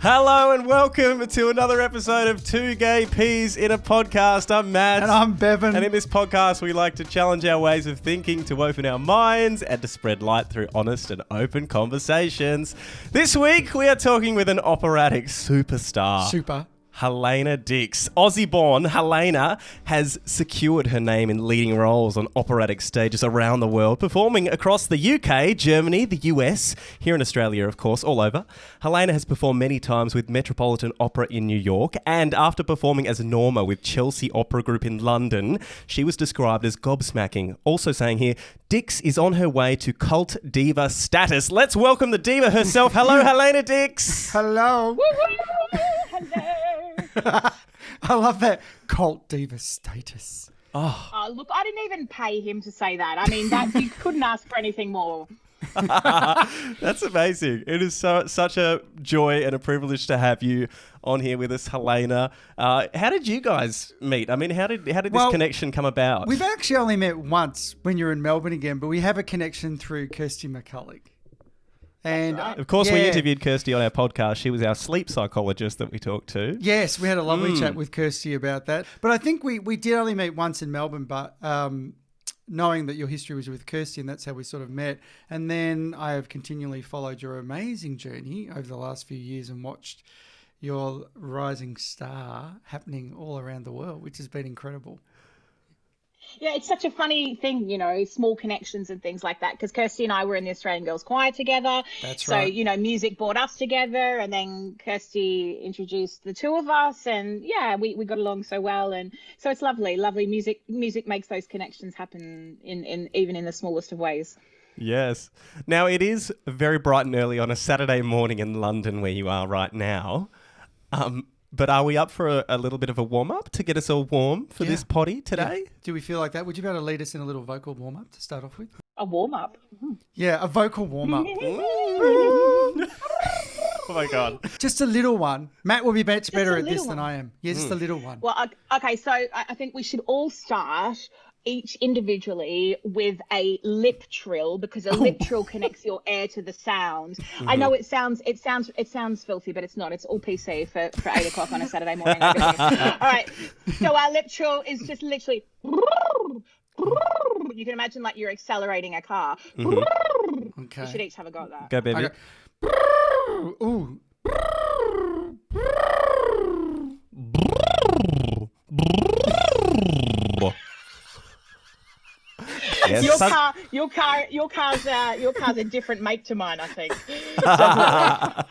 Hello and welcome to another episode of Two Gay Peas in a Podcast. I'm Matt. And I'm Bevan. And in this podcast, we like to challenge our ways of thinking, to open our minds, and to spread light through honest and open conversations. This week, we are talking with an operatic superstar. Helena Dix. Aussie-born Helena has secured her name in leading roles on operatic stages around the world, performing across the UK, Germany, the US, here in Australia, of course, all over. Helena has performed many times with Metropolitan Opera in New York, and after performing as Norma with Chelsea Opera Group in London, she was described as gobsmacking. Also saying here, Dix is on her way to cult diva status. Let's welcome the diva herself. Hello, Helena Dix. Hello. Hello. I love that cult diva status. Oh, look, I didn't even pay him to say that. I mean, that you couldn't ask for anything more. That's amazing. It is such a joy and a privilege to have you on here with us, Helena. How did you guys meet? I mean, how did this connection come about? We've actually only met once when you're in Melbourne again, but we have a connection through Kirsty McCulloch. And right. Of course, we interviewed Kirsty on our podcast. She was our sleep psychologist that we talked to. Yes, we had a lovely chat with Kirsty about that. But I think we did only meet once in Melbourne, but knowing that your history was with Kirsty, and that's how we sort of met. And then I have continually followed your amazing journey over the last few years and watched your rising star happening all around the world, which has been incredible. Yeah, it's such a funny thing, you know, small connections and things like that, because Kirsty and I were in the Australian Girls Choir together. That's right. So, you know, music brought us together, and then Kirsty introduced the two of us, and yeah, we got along so well. And so it's lovely music makes those connections happen in even in the smallest of ways. Yes. Now, it is very bright and early on a Saturday morning in London where you are right now. But are we up for a little bit of a warm-up to get us all warm for this potty today? Yeah. Do we feel like that? Would you be able to lead us in a little vocal warm-up to start off with? A warm-up? Yeah, a vocal warm-up. Oh my God. Just a little one. Matt will be much better at this than I am. Yeah, just a little one. Well, okay, so I think we should all start each individually with a lip trill, because a lip trill connects your air to the sound. Mm-hmm. I know it sounds filthy, but it's not. It's all PC for 8 o'clock on a Saturday morning. All right. So our lip trill is just literally, you can imagine like you're accelerating a car. Mm-hmm. Okay. You should each have a go at that. Go, baby. Okay. Ooh. Yes. Your car's a different make to mine, I think. I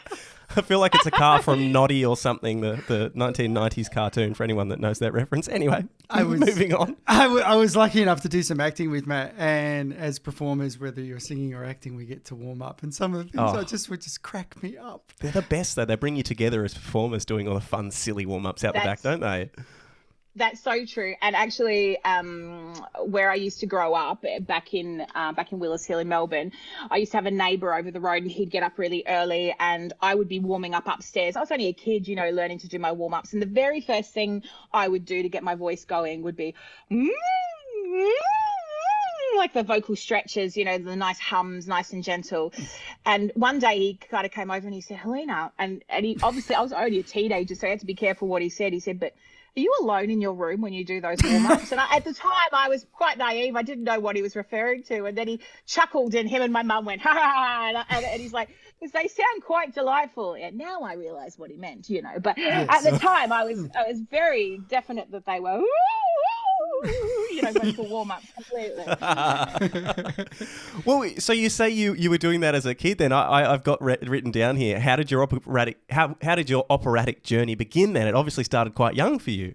feel like it's a car from Noddy or something, the 1990s cartoon, for anyone that knows that reference. Anyway, moving on. I was lucky enough to do some acting with Matt, and as performers, whether you're singing or acting, we get to warm up, and some of the things would just crack me up. They're the best, though. They bring you together as performers doing all the fun, silly warm-ups out the back, don't they? That's so true. And actually, where I used to grow up back in Willis Hill in Melbourne, I used to have a neighbour over the road, and he'd get up really early, and I would be warming up upstairs. I was only a kid, you know, learning to do my warm-ups. And the very first thing I would do to get my voice going would be like the vocal stretches, you know, the nice hums, nice and gentle. And one day he kind of came over and he said, Helena, and he obviously, I was already a teenager, so I had to be careful what he said. He said, but are you alone in your room when you do those warm-ups? And at the time, I was quite naive. I didn't know what he was referring to. And then he chuckled, and him and my mum went, ha, ha, ha. And he's like, because they sound quite delightful. And now I realise what he meant, you know. But at the time, I was very definite that they were, you know, vocal warm-ups completely. Well, so you say you were doing that as a kid then. I've got written down here. How did your operatic journey begin then? It obviously started quite young for you.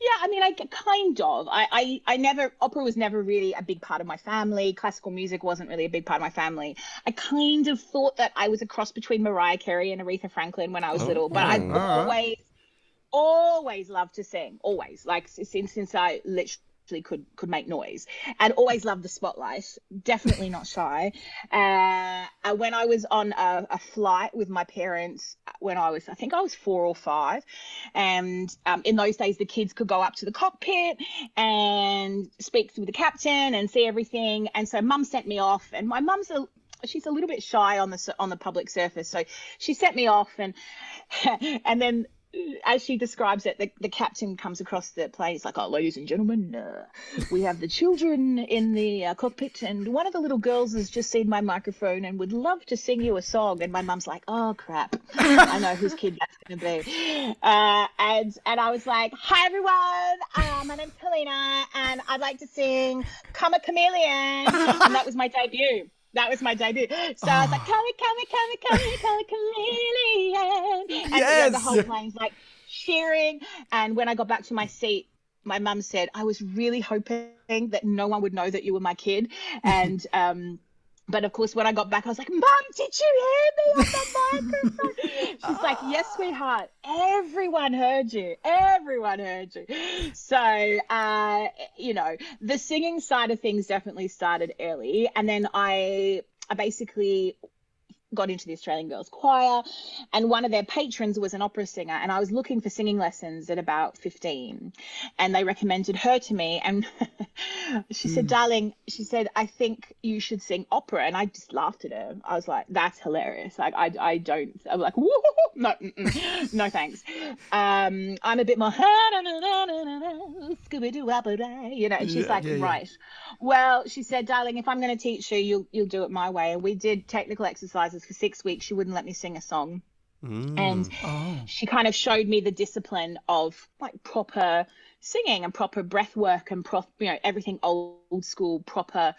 Yeah, I mean, I never, opera was never really a big part of my family. Classical music wasn't really a big part of my family. I kind of thought that I was a cross between Mariah Carey and Aretha Franklin when I was little, but I always loved to sing, always, like since I literally could make noise, and always loved the spotlight, definitely not shy. When I was on a flight with my parents when I think I was 4 or 5, and in those days the kids could go up to the cockpit and speak with the captain and see everything, and so mum sent me off, and my mum's she's a little bit shy on the public surface. So she sent me off, and and then as she describes it, the captain comes across the plane. He's like, "Oh, ladies and gentlemen, we have the children in the cockpit, and one of the little girls has just seen my microphone and would love to sing you a song." And my mum's like, "Oh crap, I know whose kid that's going to be." And I was like, "Hi everyone, my name's Helena, and I'd like to sing "Come a Chameleon," and that was my debut. That was my debut. So I was like, come, chameleon. And Yes. the whole plane's like cheering. And when I got back to my seat, my mum said, I was really hoping that no one would know that you were my kid. And but of course, when I got back, I was like, "Mum, did you hear me on the microphone?" She's like, "Yes, sweetheart. Everyone heard you. Everyone heard you." So, the singing side of things definitely started early. And then I basically got into the Australian Girls Choir, and one of their patrons was an opera singer, and I was looking for singing lessons at about 15, and they recommended her to me. And she said, "Darling," she said, "I think you should sing opera." And I just laughed at her. I was like, "That's hilarious." Like, I'm like, "Woo, no, no thanks." I'm a bit more Scooby-Doo opera, and she's right. Well, she said, "Darling, if I'm going to teach you, you'll do it my way." And we did technical exercises for 6 weeks. She wouldn't let me sing a song. And she kind of showed me the discipline of like proper singing and proper breath work and everything old school, proper,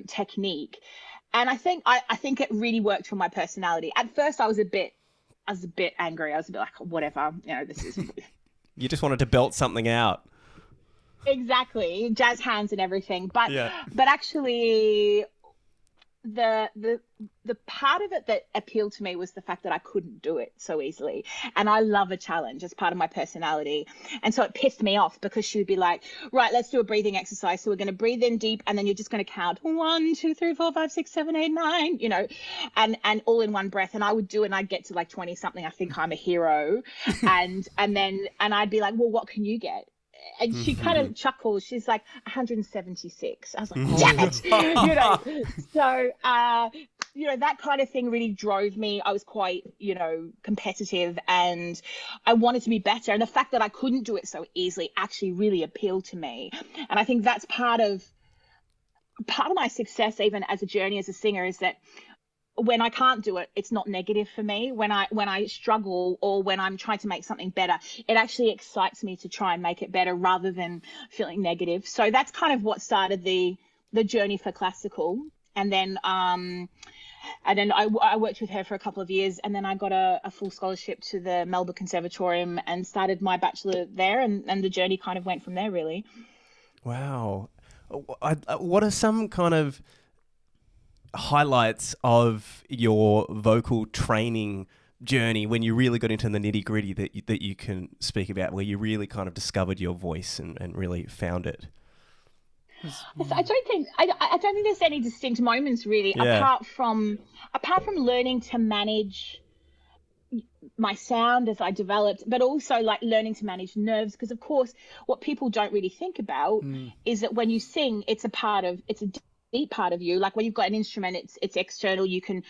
technique. And I think it really worked for my personality. At first I was a bit angry. I was a bit like, whatever, this is You just wanted to belt something out. Exactly, jazz hands and everything. But actually the part of it that appealed to me was the fact that I couldn't do it so easily. And I love a challenge as part of my personality. And so it pissed me off because she would be like, "Right, let's do a breathing exercise. So we're going to breathe in deep, and then you're just going to count 1, 2, 3, 4, 5, 6, 7, 8, 9, and all in one breath." And I would do it, and I'd get to like 20 something. I think I'm a hero. and I'd be like, "Well, what can you get?" And she kind of chuckles. She's like, 176. I was like, damn it. So, that kind of thing really drove me. I was quite, competitive, and I wanted to be better. And the fact that I couldn't do it so easily actually really appealed to me. And I think that's part of my success, even as a journey as a singer, is that when I can't do it, it's not negative for me. When I struggle or when I'm trying to make something better, it actually excites me to try and make it better rather than feeling negative. So that's kind of what started the journey for classical. And then I worked with her for a couple of years, and then I got a full scholarship to the Melbourne Conservatorium and started my bachelor there, and the journey kind of went from there, really. Wow. What are some kind of highlights of your vocal training journey when you really got into the nitty-gritty that you can speak about, where you really kind of discovered your voice and really found it? I don't think there's any distinct moments really, apart from learning to manage my sound as I developed, but also like learning to manage nerves, because of course what people don't really think about is that when you sing, it's a deep part of you. Like when you've got an instrument, it's external, you can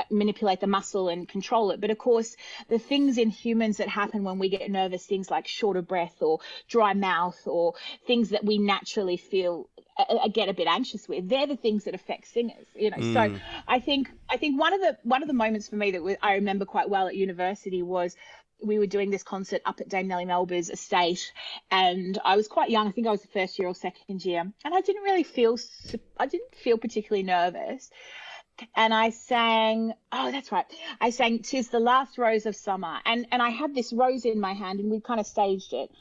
manipulate the muscle and control it. But of course, the things in humans that happen when we get nervous, things like short of breath or dry mouth or things that we naturally feel get a bit anxious with, they're the things that affect singers, So I think one of the moments for me that I remember quite well at university was we were doing this concert up at Dame Nellie Melba's estate, and I was quite young. I think I was the first year or second year, and I didn't feel particularly nervous. And I sang, I sang "'Tis the Last Rose of Summer," and I had this rose in my hand, and we kind of staged it,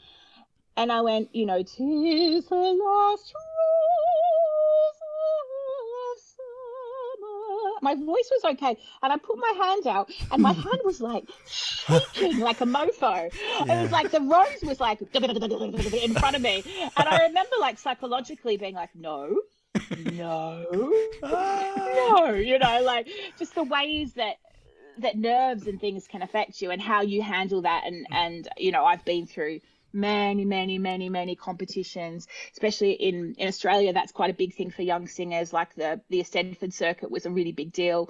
and I went, "'Tis the last rose of summer." My voice was okay, and I put my hand out, and my hand was like shaking like a mofo. It was like the rose was like in front of me, and I remember like psychologically being like, no, like just the ways that nerves and things can affect you and how you handle that. And I've been through many competitions, especially in Australia. That's quite a big thing for young singers. Like the Eisteddfod circuit was a really big deal.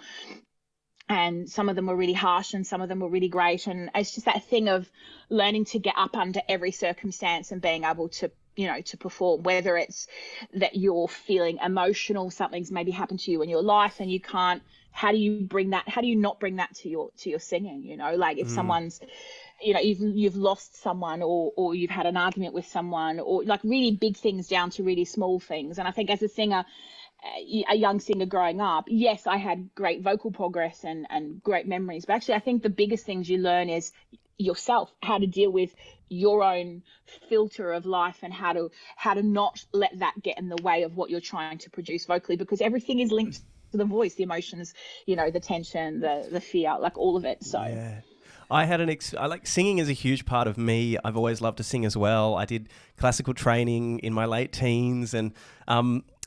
And some of them were really harsh and some of them were really great. And it's just that thing of learning to get up under every circumstance and being able to, to perform, whether it's that you're feeling emotional, something's maybe happened to you in your life and you can't, how do you not bring that to your singing, like if someone's, you've lost someone or you've had an argument with someone, or like really big things down to really small things. And I think as a singer, a young singer growing up, yes, I had great vocal progress and great memories, but actually I think the biggest things you learn is yourself, how to deal with your own filter of life and how to not let that get in the way of what you're trying to produce vocally, because everything is linked to the voice, the emotions, the tension, the fear, like all of it. So yeah. I had I like singing is a huge part of me. I've always loved to sing as well. I did classical training in my late teens, and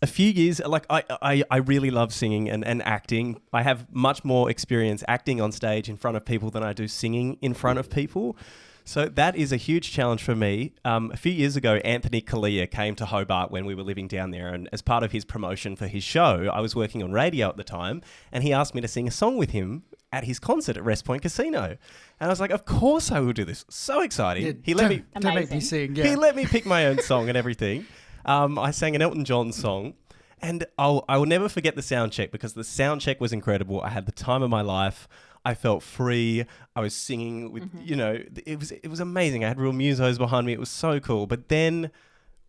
a few years, like I really love singing and acting. I have much more experience acting on stage in front of people than I do singing in front of people. So that is a huge challenge for me. A few years ago, Anthony Kalia came to Hobart when we were living down there, and as part of his promotion for his show, I was working on radio at the time, and he asked me to sing a song with him at his concert at Rest Point Casino. And I was like, of course I will do this. So exciting. Yeah, He let me don't make me sing. Yeah. He let me pick my own song and everything. I sang an Elton John song, and I will never forget the sound check, because the sound check was incredible. I had the time of my life. I felt free. I was singing with, it was amazing. I had real musos behind me. It was so cool. But then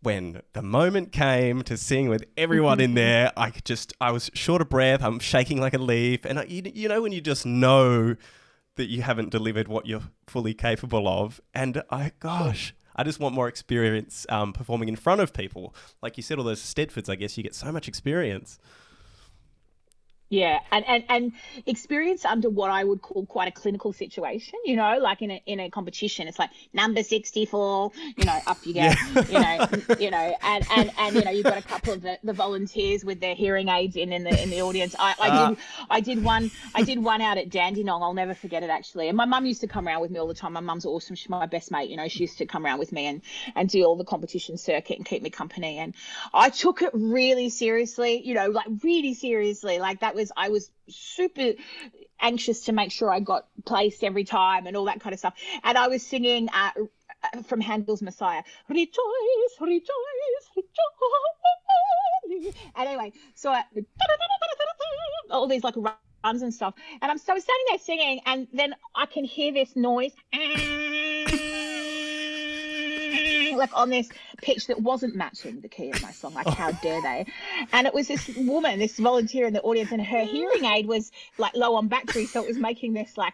when the moment came to sing with everyone in there, I was short of breath. I'm shaking like a leaf. And when you just know that you haven't delivered what you're fully capable of. And I just want more experience performing in front of people. Like you said, all those Stedfords, I guess you get so much experience. Yeah, and experience under what I would call quite a clinical situation, like in a competition, it's like number 64, up you get, and you've got a couple of the volunteers with their hearing aids in the audience. I did one out at Dandenong. I'll never forget it, actually. And my mum used to come around with me all the time. My mum's awesome. She's my best mate. She used to come around with me and do all the competition circuit and keep me company. And I took it really seriously, like really seriously. Like I was super anxious to make sure I got placed every time and all that kind of stuff. And I was singing from Handel's Messiah, rejoice, rejoice, rejoice. And anyway, so all these like runs and stuff. And I'm standing there singing, and then I can hear this noise. Like on this pitch that wasn't matching the key of my song. Like, how dare they? And it was this woman, this volunteer in the audience, and her hearing aid was like low on battery, so it was making this like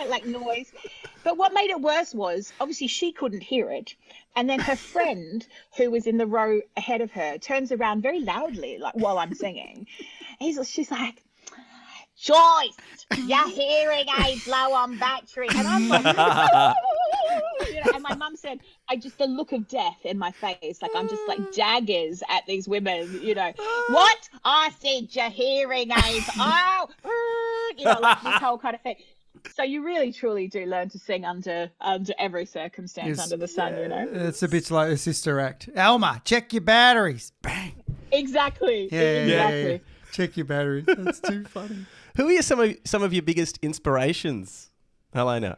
like noise. But what made it worse was obviously she couldn't hear it, and then her friend who was in the row ahead of her turns around very loudly, like while I'm singing. She's like, Joyce, your hearing aid's low on battery. And I'm like, and my mum said, the look of death in my face, like I'm just like daggers at these women, what? I said your hearing aids, like this whole kind of thing. So you really, truly do learn to sing under every circumstance under the sun, It's a bit like a Sister Act. Alma, check your batteries. Bang. Exactly. Yeah. Check your batteries. That's too funny. Who are some of your biggest inspirations, Helena?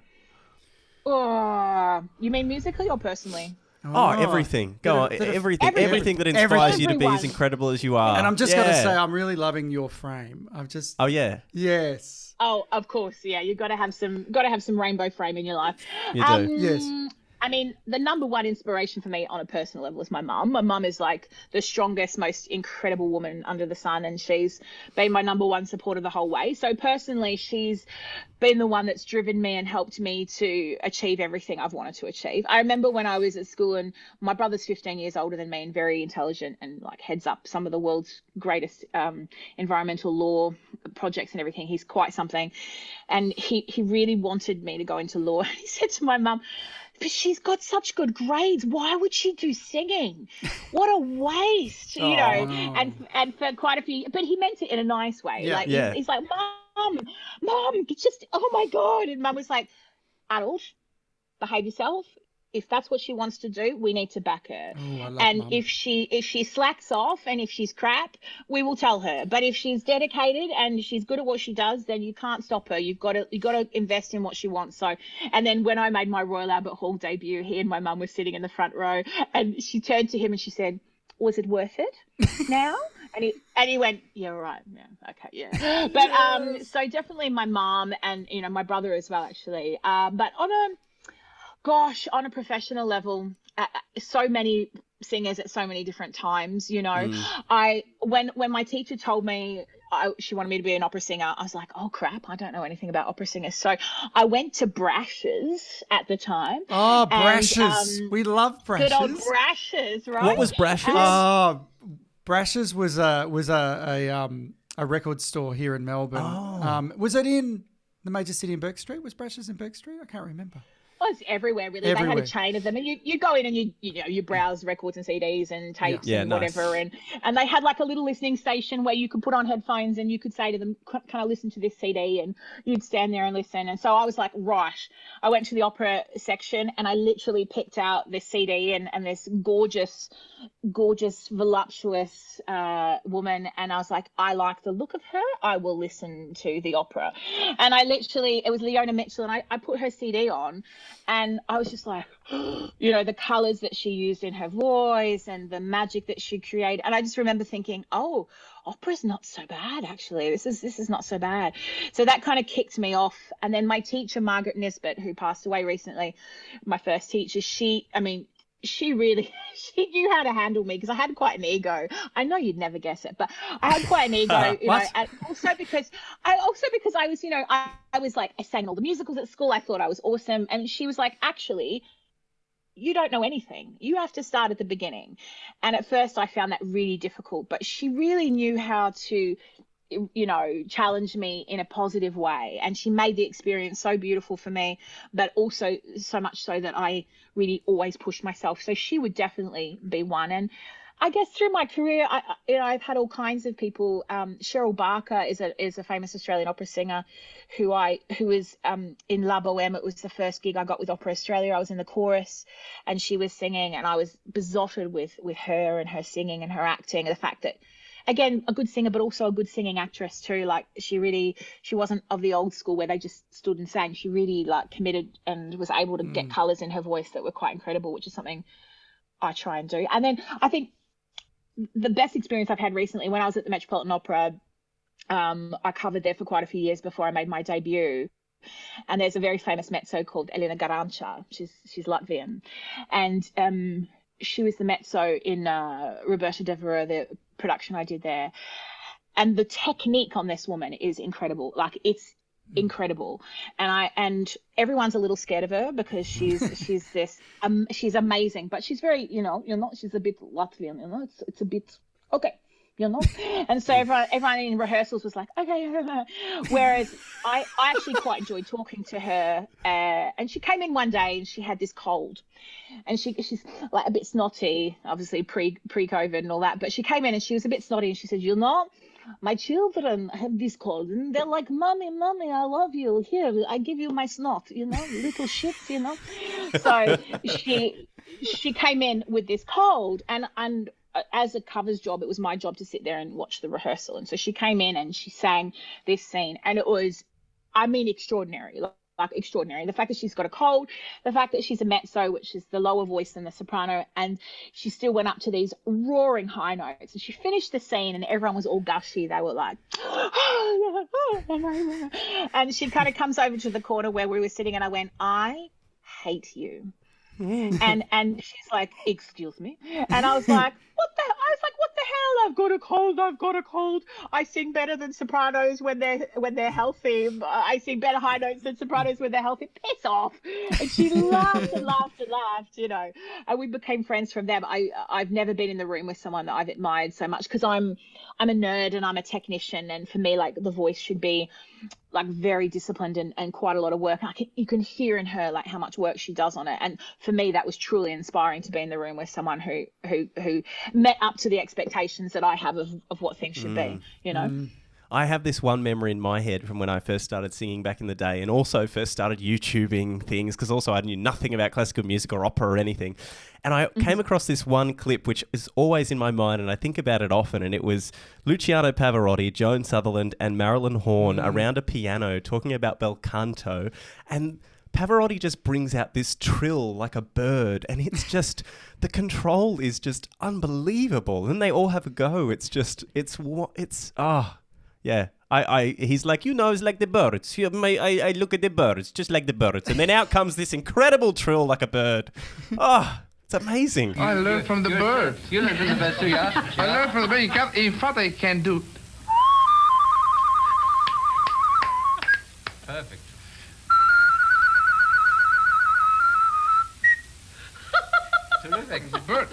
Oh, you mean musically or personally? Oh, everything. Go on. Everything that inspires you to be as incredible as you are. And I'm just going to say, I'm really loving your frame. Oh, yeah. Yes. Oh, of course. Yeah. You've got to have some rainbow frame in your life. You do. Yes. I mean, the number one inspiration for me on a personal level is my mum. My mum is like the strongest, most incredible woman under the sun, and she's been my number one supporter the whole way. So personally, she's been the one that's driven me and helped me to achieve everything I've wanted to achieve. I remember when I was at school, and my brother's 15 years older than me and very intelligent and like heads up some of the world's greatest environmental law projects and everything. He's quite something. And he really wanted me to go into law. He said to my mum, but she's got such good grades. Why would she do singing? What a waste, you know. And for quite a few, but he meant it in a nice way. He's like, Mom, just, oh my God. And Mum was like, adult, behave yourself. if that's what she wants to do, we need to back her. Oh, I love And Mum. if she slacks off and if she's crap, we will tell her. But if she's dedicated and she's good at what she does, then you can't stop her. You've got to invest in what she wants. So, and then when I made my Royal Albert Hall debut, he and my mum were sitting in the front row, and she turned to him and she said, "Was it worth it now?" And he went, "Yeah, right, yeah, okay, yeah." But so definitely my mom and my brother as well, actually. But on a professional level, so many singers at so many different times. When my teacher told me she wanted me to be an opera singer, I was like, oh crap, I don't know anything about opera singers. So I went to Brashes at the time. Oh, Brashes. We love Brashes. Good old Brashes, right? What was Brashes? Brashes was a record store here in Melbourne. Oh. Was it in the major city in Burke Street? Was Brashes in Burke Street? I can't remember. Well, it's everywhere, really. Everywhere. They had a chain of them, and you go in and you browse records and CDs and tapes and whatever, and they had like a little listening station where you could put on headphones and you could say to them, "Can I listen to this CD?" And you'd stand there and listen. And so I was like, right. I went to the opera section and I literally picked out this CD and this gorgeous, voluptuous woman, and I was like, I like the look of her. I will listen to the opera. And it was Leona Mitchell, and I put her CD on. And I was just like, the colors that she used in her voice and the magic that she created. And I just remember thinking, oh, opera's not so bad, actually. This is not so bad. So that kind of kicked me off. And then my teacher, Margaret Nisbet, who passed away recently, my first teacher, she knew how to handle me because I had quite an ego. I know you'd never guess it, but I had quite an ego, and also because I was, I was like, I sang all the musicals at school. I thought I was awesome. And she was like, actually, you don't know anything. You have to start at the beginning. And at first I found that really difficult, but she really knew how to challenge me in a positive way, and she made the experience so beautiful for me, but also so much so that I really always pushed myself. So she would definitely be one. And I guess through my career, I've had all kinds of people. Cheryl Barker is a famous Australian opera singer who is in La Boheme. It was the first gig I got with Opera Australia. I was in the chorus and she was singing, and I was besotted with her and her singing and her acting, and the fact that, again, a good singer, but also a good singing actress too. Like she wasn't of the old school where they just stood and sang. She really committed and was able to get colours in her voice that were quite incredible, which is something I try and do. And then I think the best experience I've had recently, when I was at the Metropolitan Opera, I covered there for quite a few years before I made my debut. And there's a very famous mezzo called Helena Dix. She's Latvian, and she was the mezzo in Roberta Devereux, the production I did there. And the technique on this woman is incredible. Like, it's incredible. And everyone's a little scared of her because she's this she's amazing, but she's very, she's a bit Latvian, it's a bit okay. And so everyone in rehearsals was like, okay. Whereas I actually quite enjoyed talking to her. And she came in one day and she had this cold, and she's like a bit snotty, obviously pre-COVID and all that. But she came in and she was a bit snotty, and she said, my children have this cold, and they're like, mommy, I love you. Here, I give you my snot, little shit, So she came in with this cold, and as a covers job, it was my job to sit there and watch the rehearsal. And so she came in and she sang this scene, and it was, extraordinary. Like extraordinary. The fact that she's got a cold, the fact that she's a mezzo, which is the lower voice than the soprano, and she still went up to these roaring high notes. And she finished the scene and everyone was all gushy. They were like, and she kind of comes over to the corner where we were sitting, and I went, I hate you. And she's like, excuse me. And I was like, what the hell? I've got a cold. I sing better than sopranos when they're healthy. I sing better high notes than sopranos when they're healthy. Piss off. And she laughed and laughed and laughed, and we became friends from there. But I've never been in the room with someone that I've admired so much, because I'm a nerd and I'm a technician, and for me, like, the voice should be like very disciplined and quite a lot of work. You can hear in her like how much work she does on it. And for me, that was truly inspiring to be in the room with someone who met up to the expectations that I have of what things should be, I have this one memory in my head from when I first started singing back in the day, and also first started YouTubing things, because also I knew nothing about classical music or opera or anything. And I came across this one clip which is always in my mind, and I think about it often, and it was Luciano Pavarotti, Joan Sutherland and Marilyn Horne around a piano talking about Bel Canto, and Pavarotti just brings out this trill like a bird, and it's just, the control is just unbelievable. And they all have a go. Yeah. He's like, it's like the birds. I look at the birds, just like the birds. And then out comes this incredible trill like a bird. It's amazing. I learned from the bird. You learned from the bird too, yeah? I learned from the bird. In fact, I can do... Perfect. Terrific. The bird.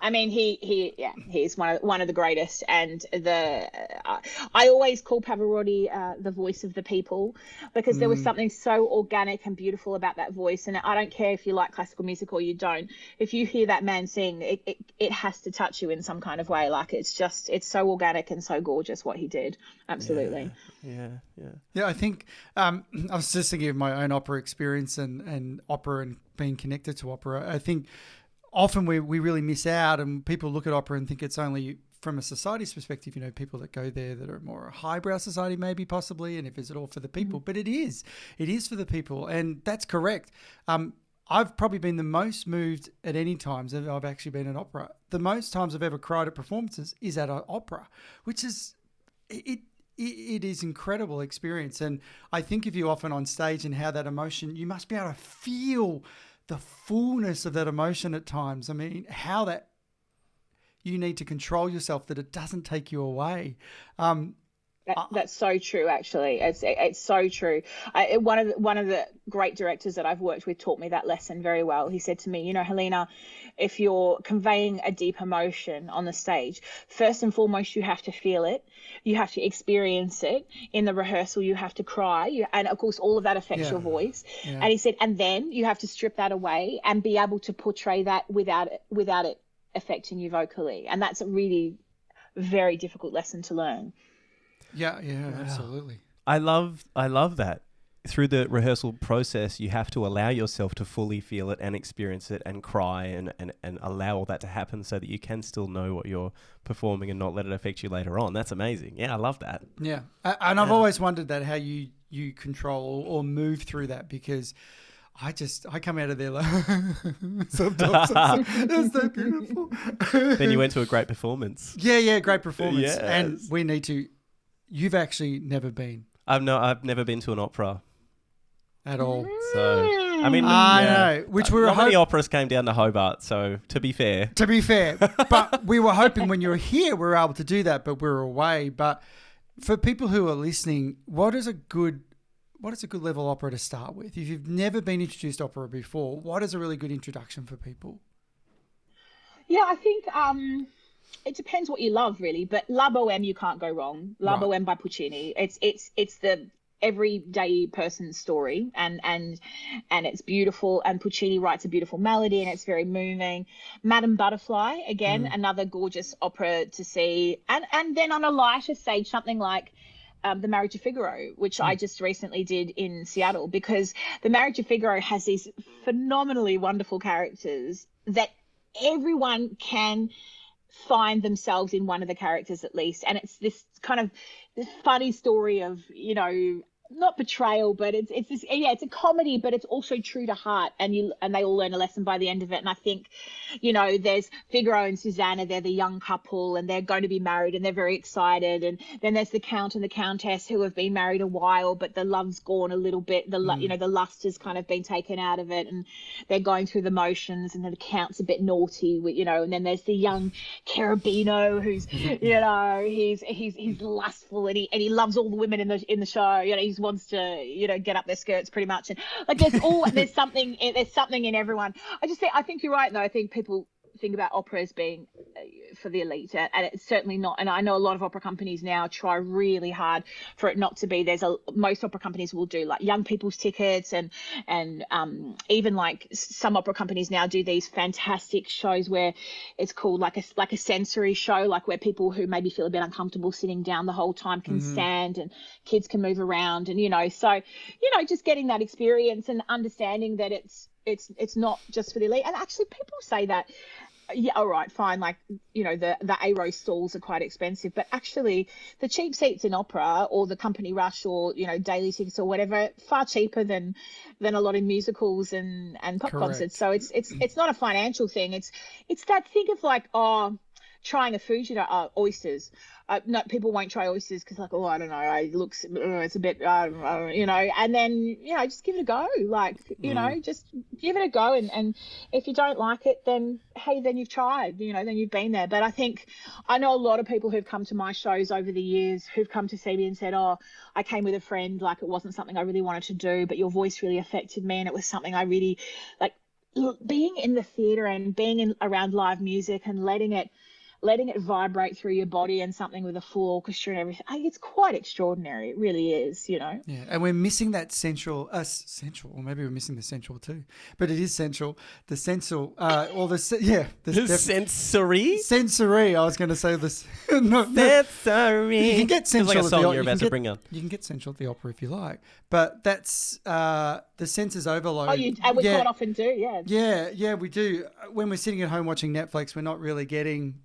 I mean, he's one of the greatest, and I always call Pavarotti the voice of the people, because there was something so organic and beautiful about that voice. And I don't care if you like classical music or you don't. If you hear that man sing, it has to touch you in some kind of way. Like, it's so organic and so gorgeous what he did. Absolutely. Yeah, I think I was just thinking of my own opera experience and opera and being connected to opera. I think often we really miss out, and people look at opera and think it's only from a society's perspective, people that go there that are more a highbrow society, maybe possibly, and if it's all for the people, but it is for the people. And that's correct. I've probably been the most moved at any times that I've actually been at opera. The most times I've ever cried at performances is at an opera, which is, it is incredible experience. And I think if you're often on stage and how that emotion, you must be able to feel the fullness of that emotion at times. I mean, how that you need to control yourself that it doesn't take you away. That's so true, actually. It's so true. One of the great directors that I've worked with taught me that lesson very well. He said to me, Helena, if you're conveying a deep emotion on the stage, first and foremost, you have to feel it. You have to experience it. In the rehearsal, you have to cry. And of course, all of that affects your voice. Yeah. And he said, and then you have to strip that away and be able to portray that without it affecting you vocally. And that's a really very difficult lesson to learn. Yeah, absolutely. I love that. Through the rehearsal process, you have to allow yourself to fully feel it and experience it and cry and allow all that to happen so that you can still know what you're performing and not let it affect you later on. That's amazing. Yeah, I love that. Yeah. And I've always wondered that, how you control or move through that, because I come out of there like, sometimes it's so beautiful. Then you went to a great performance. Yeah, great performance. Yes. And we need to... You've actually never been. I've never been to an opera at all. So I mean, I know. Which we were not many operas came down to Hobart. So to be fair, but we were hoping when you were here, we were able to do that, but we were away. But for people who are listening, what is a good level opera to start with? If you've never been introduced to opera before, what is a really good introduction for people? Yeah, I think it depends what you love, really. But La Bohème, you can't go wrong. La Bohème by Puccini. It's the everyday person's story, and it's beautiful. And Puccini writes a beautiful melody, and it's very moving. Madame Butterfly, again, another gorgeous opera to see. And then on a lighter stage, something like The Marriage of Figaro, which I just recently did in Seattle, because The Marriage of Figaro has these phenomenally wonderful characters that everyone can find themselves in one of the characters at least. And it's this kind of this funny story of, not betrayal, but it's this, it's a comedy, but it's also true to heart, and they all learn a lesson by the end of it. And I think, there's Figaro and Susanna, they're the young couple, and they're going to be married, and they're very excited. And then there's the Count and the Countess, who have been married a while, but the love's gone a little bit. The lust has kind of been taken out of it, and they're going through the motions. And then the Count's a bit naughty, and then there's the young Cherubino, who's he's lustful, and he loves all the women in the show. He wants to get up their skirts pretty much, and like there's something in everyone. I think you're right though. I think people think about opera as being for the elite, and it's certainly not. And I know a lot of opera companies now try really hard for it not to be. Most opera companies will do like young people's tickets, and even like some opera companies now do these fantastic shows where it's called like a sensory show, like where people who maybe feel a bit uncomfortable sitting down the whole time can stand, and kids can move around, and so just getting that experience and understanding that it's not just for the elite. And actually people say that, yeah, all right, fine, like the A-row stalls are quite expensive, but actually the cheap seats in opera or the company rush or daily tickets or whatever, far cheaper than a lot of musicals and pop concerts. So it's not a financial thing. It's that thing of like, trying a food, oysters. No, people won't try oysters because like, I don't know, it's a bit, and then, just give it a go. Like, just give it a go. And if you don't like it, then, hey, then you've tried, then you've been there. But I know a lot of people who've come to my shows over the years who've come to see me and said, I came with a friend, like it wasn't something I really wanted to do, but your voice really affected me. And it was something I really like. Being in the theatre and being around live music and letting it vibrate through your body and something with a full orchestra and everything. It's quite extraordinary. It really is, Yeah, and we're missing that central, or maybe we're missing the central too, but it is central. The sensual, the sensory? Sensory, I was going to say this. Sensory. You can get sensual. It's like a song you're about to bring on. You can get sensual at the opera if you like, but that's the senses overload. And we quite often do, yeah. Yeah, we do. When we're sitting at home watching Netflix, we're not really getting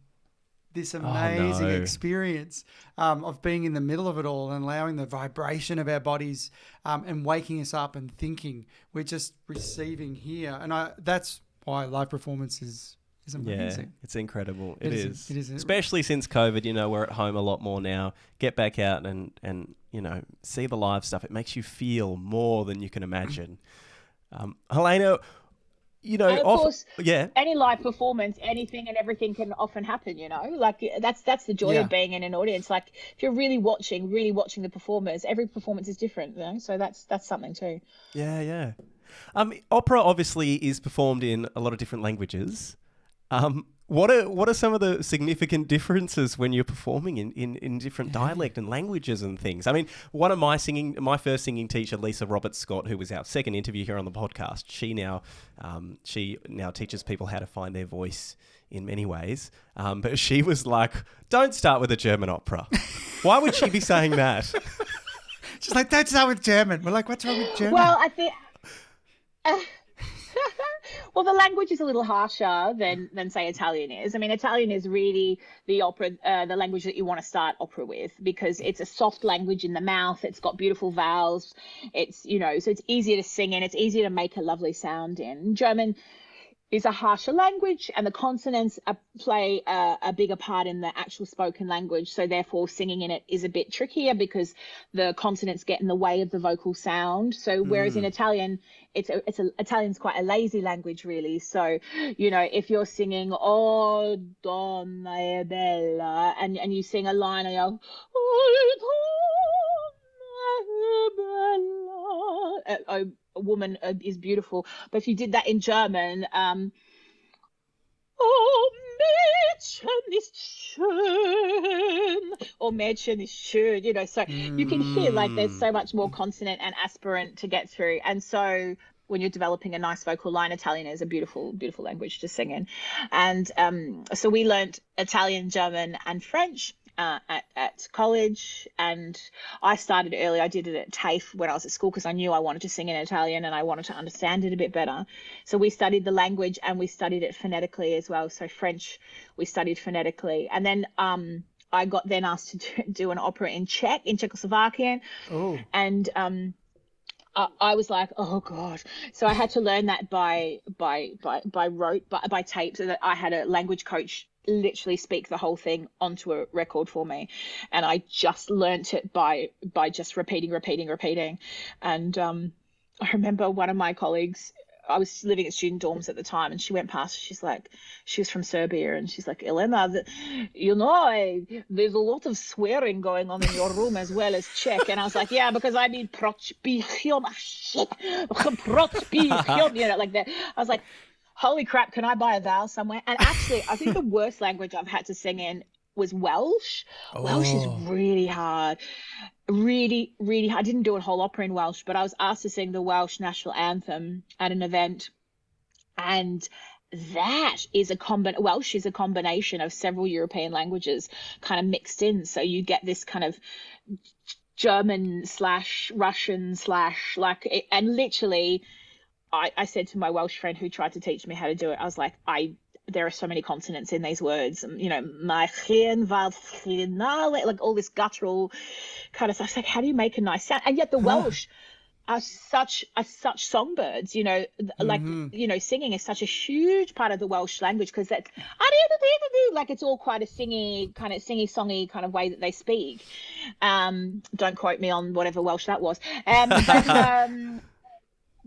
this amazing experience of being in the middle of it all and allowing the vibration of our bodies and waking us up and thinking. We're just receiving here. And that's why live performance is amazing. Yeah, it's incredible. It is. It is. Especially since COVID, we're at home a lot more now. Get back out and see the live stuff. It makes you feel more than you can imagine. Helena, and of course, any live performance, anything and everything can often happen, like that's the joy of being in an audience. Like if you're really watching the performers, every performance is different, so that's something too. Yeah. Opera obviously is performed in a lot of different languages. What are some of the significant differences when you're performing in different dialect and languages and things? I mean, one of my first singing teacher, Lisa Roberts Scott, who was our second interview here on the podcast, she now teaches people how to find their voice in many ways. But she was like, don't start with a German opera. Why would she be saying that? She's like, don't start with German. We're like, what's wrong with German? Well, I think... Well, the language is a little harsher than say Italian is. I mean, Italian is really the language that you want to start opera with because it's a soft language in the mouth. It's got beautiful vowels. It's so it's easier to sing in. It's easier to make a lovely sound in. German is a harsher language, and the consonants play a bigger part in the actual spoken language. So therefore, singing in it is a bit trickier because the consonants get in the way of the vocal sound. So whereas in Italian, Italian's quite a lazy language, really. So if you're singing "Oh donna è bella" and you sing a line and you go "Oh donna è bella," a woman is beautiful, but if you did that in German, oh Mädchen ist schön, or Mädchen ist schön, so you can hear like there's so much more consonant and aspirant to get through, and so when you're developing a nice vocal line, Italian is a beautiful, beautiful language to sing in, and so we learnt Italian, German, and French. At college, and I started early. I did it at TAFE when I was at school because I knew I wanted to sing in Italian and I wanted to understand it a bit better. So we studied the language and we studied it phonetically as well. So French, we studied phonetically, and then I got then asked to do an opera in Czechoslovakian. Oh, and I was like, oh God. So I had to learn that by rote, by tape, so that I had a language coach literally speak the whole thing onto a record for me. And I just learnt it by just repeating. And I remember one of my colleagues, I was living at student dorms at the time, and she went past, she was from Serbia, and she's like, Elena, there's a lot of swearing going on in your room as well as Czech. And I was like, yeah, because I need prochpichon, like that. I was like, holy crap, can I buy a vowel somewhere? And actually, I think the worst language I've had to sing in was Welsh. Welsh is really hard. Really, really hard. I didn't do a whole opera in Welsh, but I was asked to sing the Welsh national anthem at an event. And that is Welsh is a combination of several European languages kind of mixed in. So you get this kind of German / Russian / and literally I said to my Welsh friend who tried to teach me how to do it, I was like, there are so many consonants in these words, my like all this guttural kind of stuff. It's like, how do you make a nice sound? And yet the Welsh are such songbirds, like, singing is such a huge part of the Welsh language, because that's like, it's all quite a singy-songy kind of way that they speak. Don't quote me on whatever Welsh that was.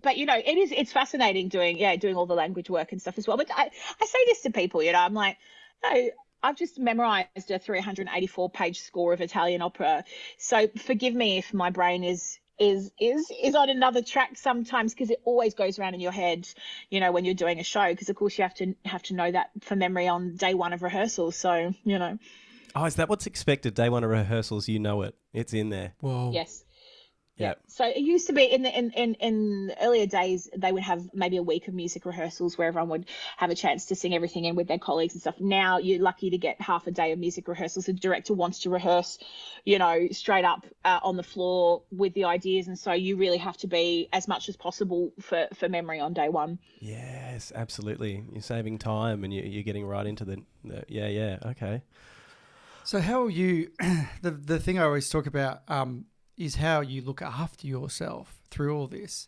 But it's fascinating doing all the language work and stuff as well. But I say this to people, I'm like, no, I've just memorized a 384-page score of Italian opera. So forgive me if my brain is on another track sometimes, because it always goes around in your head, when you're doing a show, because of course you have to know that for memory on day one of rehearsals. So, Oh, is that what's expected? Day one of rehearsals, it's in there. Whoa. Yes. Yeah. So it used to be in earlier days, they would have maybe a week of music rehearsals where everyone would have a chance to sing everything in with their colleagues and stuff. Now you're lucky to get half a day of music rehearsals. The director wants to rehearse, straight up on the floor with the ideas. And so you really have to be as much as possible for memory on day one. Yes, absolutely. You're saving time and you're getting right into the okay. So how are you, the thing I always talk about, is how you look after yourself through all this.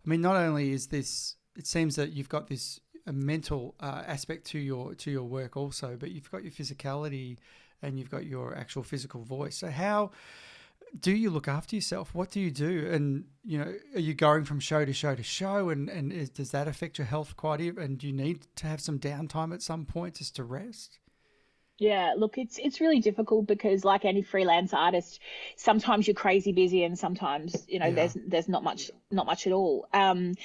I mean, not only is this, it seems that you've got this mental aspect to your work also, but you've got your physicality and you've got your actual physical voice. So how do you look after yourself? What do you do? And, are you going from show to show to show? And does that affect your health quite? And do you need to have some downtime at some point just to rest? Yeah, look, it's really difficult because, like any freelance artist, sometimes you're crazy busy and sometimes, there's not much at all. And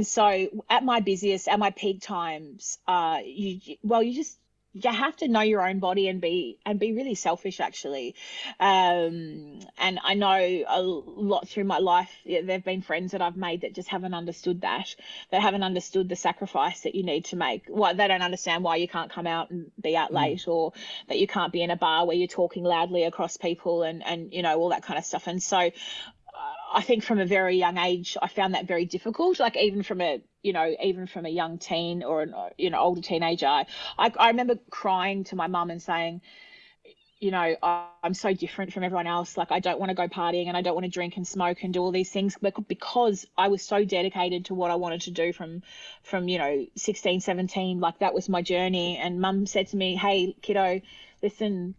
so at my busiest, at my peak times, you have to know your own body and be really selfish, actually. And I know a lot through my life, there've been friends that I've made that just haven't understood that haven't understood the sacrifice that you need to make. They don't understand why you can't come out and be out late, or that you can't be in a bar where you're talking loudly across people and all that kind of stuff. And so I think from a very young age, I found that very difficult. Like even from a young teen or an older teenager, I remember crying to my mum and saying, I'm so different from everyone else. Like I don't want to go partying and I don't want to drink and smoke and do all these things, but because I was so dedicated to what I wanted to do from 16, 17, like that was my journey. And mum said to me, hey, kiddo, listen,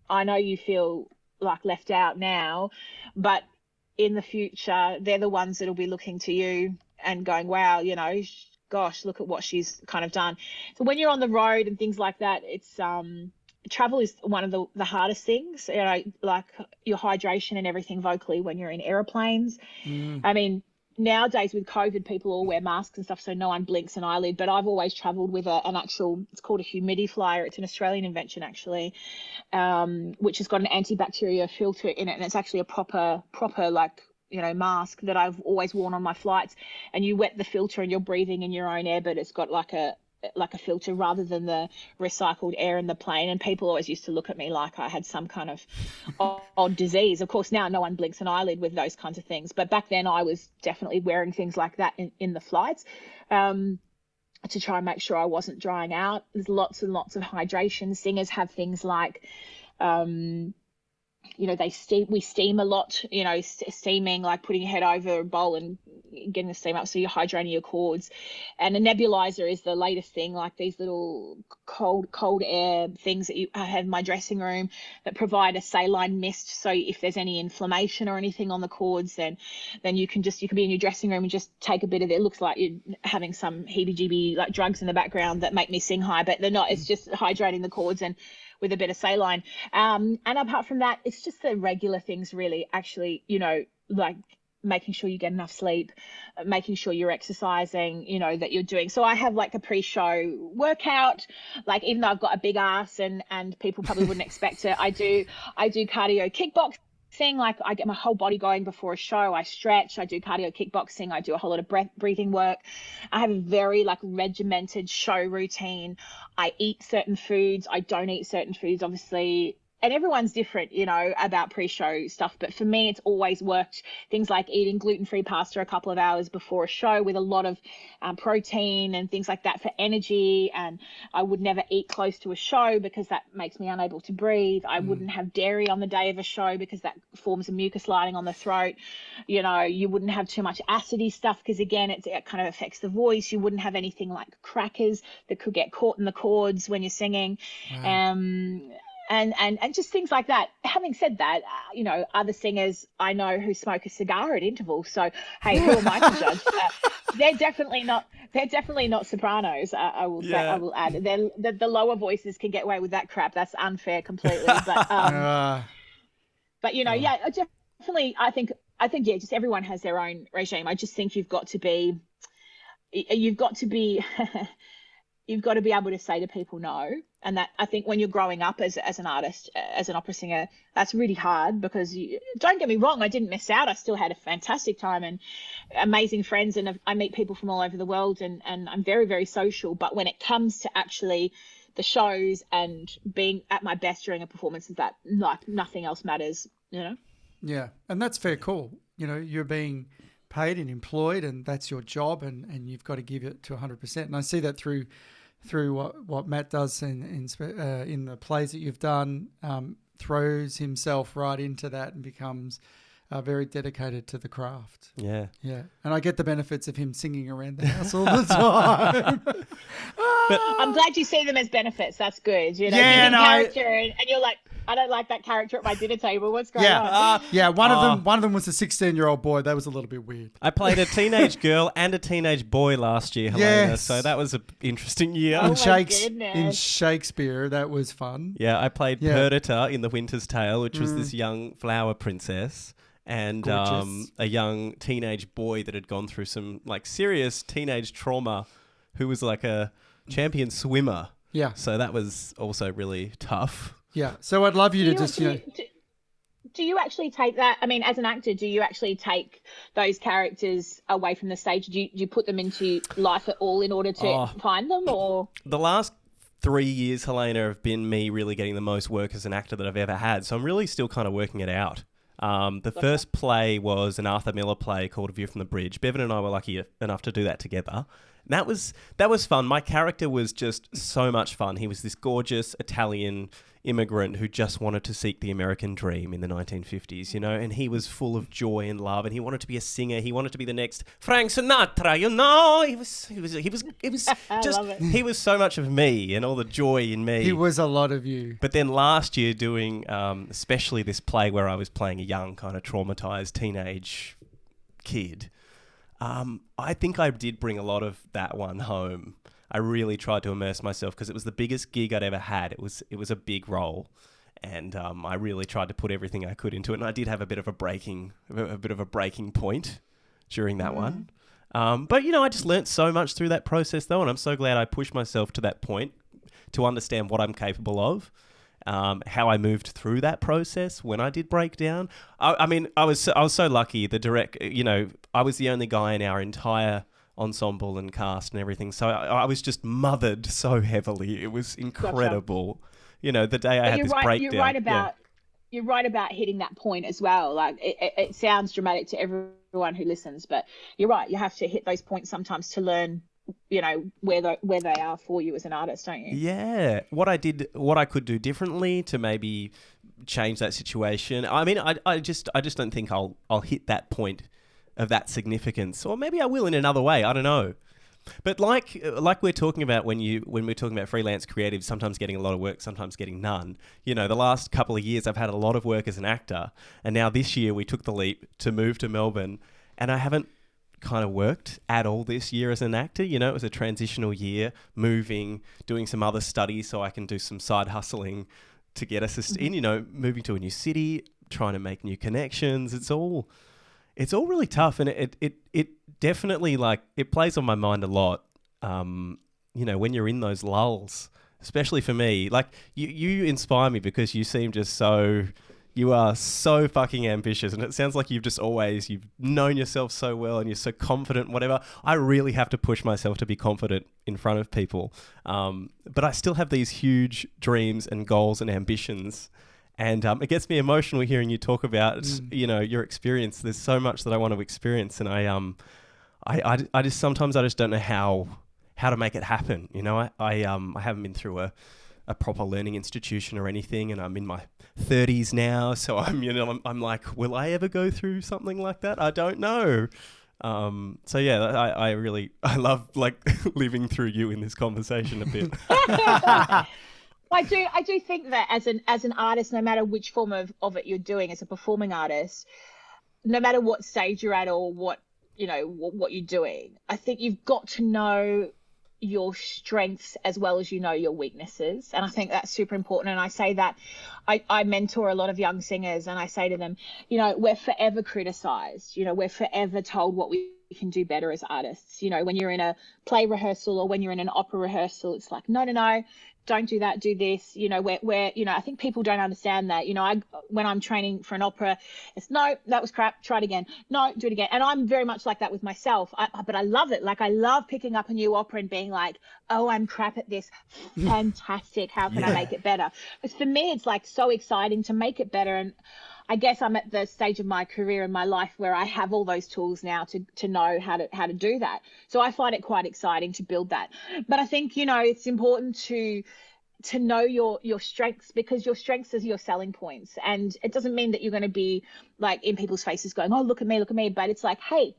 I know you feel like left out now, but in the future, they're the ones that'll be looking to you and going, wow, gosh, look at what she's kind of done. So when you're on the road and things like that, it's travel is one of the hardest things, like your hydration and everything vocally when you're in airplanes. I mean, nowadays with COVID, people all wear masks and stuff, so no one blinks an eyelid. But I've always travelled with an actual, it's called a humidifier. It's an Australian invention, actually, which has got an antibacterial filter in it, and it's actually a proper like mask that I've always worn on my flights. And you wet the filter and you're breathing in your own air, but it's got like a filter rather than the recycled air in the plane. And people always used to look at me like I had some kind of odd disease. Of course, now no one blinks an eyelid with those kinds of things. But back then I was definitely wearing things like that in the flights to try and make sure I wasn't drying out. There's lots and lots of hydration. Singers have things like we steam a lot, steaming, like putting your head over a bowl and getting the steam up so you're hydrating your cords. And a nebulizer is the latest thing, like these little cold air things that I have in my dressing room that provide a saline mist. So if there's any inflammation or anything on the cords, then you can be in your dressing room and just take a bit of it. It looks like you're having some heebie-jeebie like drugs in the background that make me sing high, but they're not. It's just hydrating the cords and with a bit of saline. And apart from that, it's just the regular things really, actually, like making sure you get enough sleep, making sure you're exercising, that you're doing. So I have like a pre-show workout, like even though I've got a big ass and people probably wouldn't expect it, I do cardio kickboxing. Like I get my whole body going before a show. I stretch, I do cardio kickboxing, I do a whole lot of breathing work. I have a very like regimented show routine. I eat certain foods, I don't eat certain foods, obviously. And everyone's different, about pre-show stuff. But for me, it's always worked. Things like eating gluten-free pasta a couple of hours before a show with a lot of protein and things like that for energy. And I would never eat close to a show because that makes me unable to breathe. I wouldn't have dairy on the day of a show because that forms a mucus lining on the throat. You wouldn't have too much acidy stuff because, again, it kind of affects the voice. You wouldn't have anything like crackers that could get caught in the cords when you're singing. Wow. And just things like that. Having said that, other singers I know who smoke a cigar at intervals. So, hey, who am I to judge? They're definitely not sopranos. I will add. The lower voices can get away with that crap. That's unfair completely. But I definitely. I think just everyone has their own regime. I just think you've got to be able to say to people no. And that, I think, when you're growing up as an artist, as an opera singer, that's really hard because don't get me wrong, I didn't miss out. I still had a fantastic time and amazing friends, and I meet people from all over the world, and I'm very, very social. But when it comes to actually the shows and being at my best during a performance, that like nothing else matters, Yeah, and that's fair call. You're being paid and employed, and that's your job, and you've got to give it to 100%. And I see that through what Matt does in the plays that you've done, throws himself right into that and becomes very dedicated to the craft. Yeah. Yeah. And I get the benefits of him singing around the house all the time. But I'm glad you see them as benefits. That's good. Character and you're like, I don't like that character at my dinner table. What's going on? One of them was a 16-year-old boy. That was a little bit weird. I played a teenage girl and a teenage boy last year, Helena. Yes. So that was an interesting year. Oh In Shakespeare, that was fun. Yeah, I played Perdita in The Winter's Tale, which was this young flower princess. And a young teenage boy that had gone through some like serious teenage trauma, who was like a champion swimmer. Yeah. So that was also really tough. Yeah. So I'd love you to do you actually take that? I mean, as an actor, do you actually take those characters away from the stage? Do you put them into life at all in order to find them, or the last 3 years, Helena, have been me really getting the most work as an actor that I've ever had. So I'm really still kind of working it out. The first play was an Arthur Miller play called A View from the Bridge. Bevan and I were lucky enough to do that together. And that was fun. My character was just so much fun. He was this gorgeous Italian immigrant who just wanted to seek the American dream in the 1950s, and he was full of joy and love, and he wanted to be a singer. He wanted to be the next Frank Sinatra, He was so much of me and all the joy in me. He was a lot of you. But then last year doing, especially this play where I was playing a young kind of traumatized teenage kid, I think I did bring a lot of that one home. I really tried to immerse myself because it was the biggest gig I'd ever had. It was a big role, and I really tried to put everything I could into it. And I did have a bit of a breaking point during that one. But I just learnt so much through that process, though, and I'm so glad I pushed myself to that point to understand what I'm capable of. How I moved through that process when I did break down. I was so lucky. I was the only guy in our entire ensemble and cast and everything. So I was just mothered so heavily. It was incredible. Gotcha. The day I had this breakdown. You're right about hitting that point as well. Like it sounds dramatic to everyone who listens, but you're right. You have to hit those points sometimes to learn, where they are for you as an artist, don't you? Yeah. What I could do differently to maybe change that situation. I mean, I just don't think I'll hit that point of that significance, or maybe I will in another way. I don't know. But like we're talking about when we're talking about freelance creatives, sometimes getting a lot of work, sometimes getting none. The last couple of years I've had a lot of work as an actor, and now this year we took the leap to move to Melbourne, and I haven't kind of worked at all this year as an actor. It was a transitional year, moving, doing some other studies so I can do some side hustling to get us in, moving to a new city, trying to make new connections. it's all really tough, and it definitely, like, it plays on my mind a lot. You know, when you're in those lulls, especially for me, like you inspire me because you seem just so. You are so fucking ambitious, and it sounds like you've known yourself so well, and you're so confident, whatever. I really have to push myself to be confident in front of people. But I still have these huge dreams and goals and ambitions. And it gets me emotional hearing you talk about, you know, your experience. There's so much that I want to experience. And I just, sometimes I just don't know how to make it happen. You know, I haven't been through a proper learning institution or anything, and I'm in my 30s now, so I'm like, will I ever go through something like that? I don't know. So yeah, I love like living through you in this conversation a bit. I do think that as an artist, no matter which form of it you're doing, as a performing artist, no matter what stage you're at or what you're doing, I think you've got to know your strengths as well as you know your weaknesses, and I think that's super important. And I say that I mentor a lot of young singers, and I say to them, you know, we're forever criticized, you know, we're forever told what we can do better as artists. You know, when you're in a play rehearsal or when you're in an opera rehearsal, it's like, no, don't do that, do this. You know, where you know, I think people don't understand that. You know, when I'm training for an opera, it's no, that was crap, try it again, no, do it again. And I'm very much like that with myself, but I love it. Like, I love picking up a new opera and being like, oh, I'm crap at this, fantastic, how can I make it better? Because for me, it's like so exciting to make it better. And I guess I'm at the stage of my career and my life where I have all those tools now to know how to do that. So I find it quite exciting to build that. But I think, you know, it's important to know your strengths, because your strengths are your selling points. And it doesn't mean that you're going to be like in people's faces going, oh, look at me. But it's like, hey,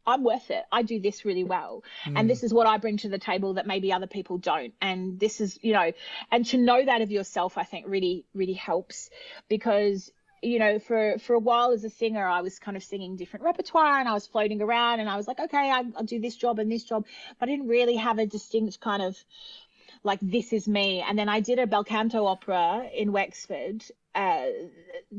I'm worth it. I do this really well. And this is what I bring to the table that maybe other people don't. And this is, you know, and to know that of yourself, I think really, really helps, because, you know, for a while as a singer, I was kind of singing different repertoire and I was floating around and I was like, okay, I'll do this job and this job. But I didn't really have a distinct kind of like, this is me. And then I did a Bel Canto opera in Wexford.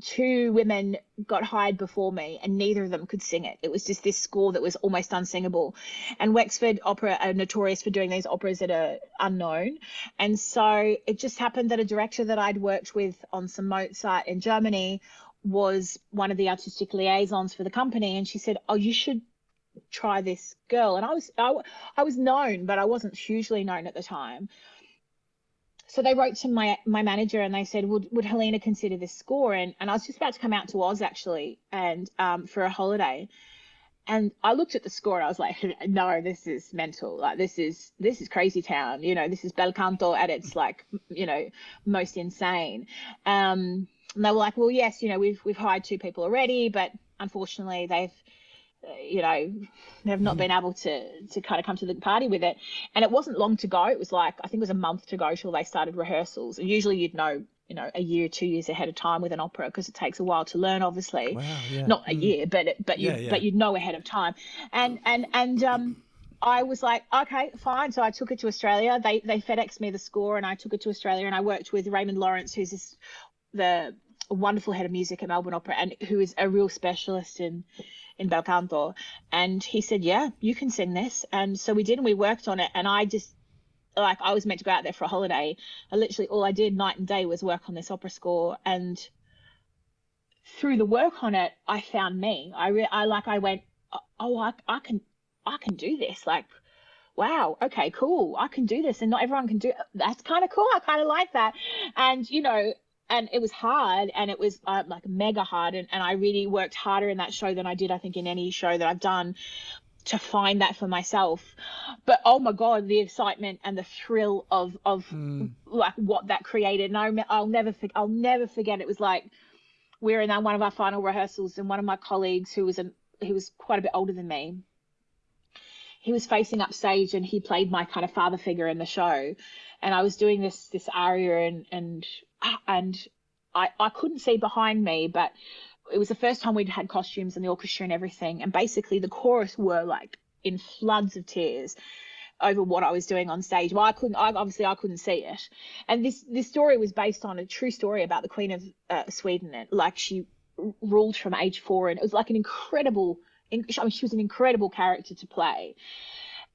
Two women got hired before me and neither of them could sing it. It was just this score that was almost unsingable. And Wexford Opera are notorious for doing these operas that are unknown. And so it just happened that a director that I'd worked with on some Mozart in Germany was one of the artistic liaisons for the company. And she said, oh, you should try this girl. And I was known, but I wasn't hugely known at the time. So they wrote to my manager and they said, would Helena consider this score? And I was just about to come out to Oz, actually, and for a holiday. And I looked at the score and I was like, no, this is mental. Like, this is crazy town. You know, this is Bel Canto at its, like, you know, most insane. And they were like, well, yes, you know, we've hired two people already, but unfortunately they've not been able to kind of come to the party with it. And it wasn't long to go. It was like, I think it was a month to go till they started rehearsals. And usually you'd know, you know, a year, 2 years ahead of time with an opera, because it takes a while to learn, obviously. Wow, yeah. Not a year, but you'd know ahead of time. And I was like, okay, fine. So I took it to Australia. They FedExed me the score and I took it to Australia, and I worked with Raymond Lawrence, who's the wonderful head of music at Melbourne Opera and who is a real specialist in Bel Canto. And he said, yeah, you can sing this. And so we did, and we worked on it. And I just, like, I was meant to go out there for a holiday. All I did night and day was work on this opera score. And through the work on it, I found me. I went, oh, I can do this. Like, wow, okay, cool. I can do this. And not everyone can do it. That's kind of cool. I kind of like that. And, you know, and it was hard, and it was like mega hard. And I really worked harder in that show than I did, I think, in any show that I've done, to find that for myself. But oh my God, the excitement and the thrill of like what that created. And I'll never forget. It was like, we were in one of our final rehearsals, and one of my colleagues who was quite a bit older than me, he was facing up stage and he played my kind of father figure in the show. And I was doing this aria and I couldn't see behind me, but it was the first time we'd had costumes and the orchestra and everything. And basically the chorus were like in floods of tears over what I was doing on stage. Well, I couldn't see it. And this story was based on a true story about the Queen of Sweden. Like, she ruled from age 4, and it was like an incredible. I mean, she was an incredible character to play,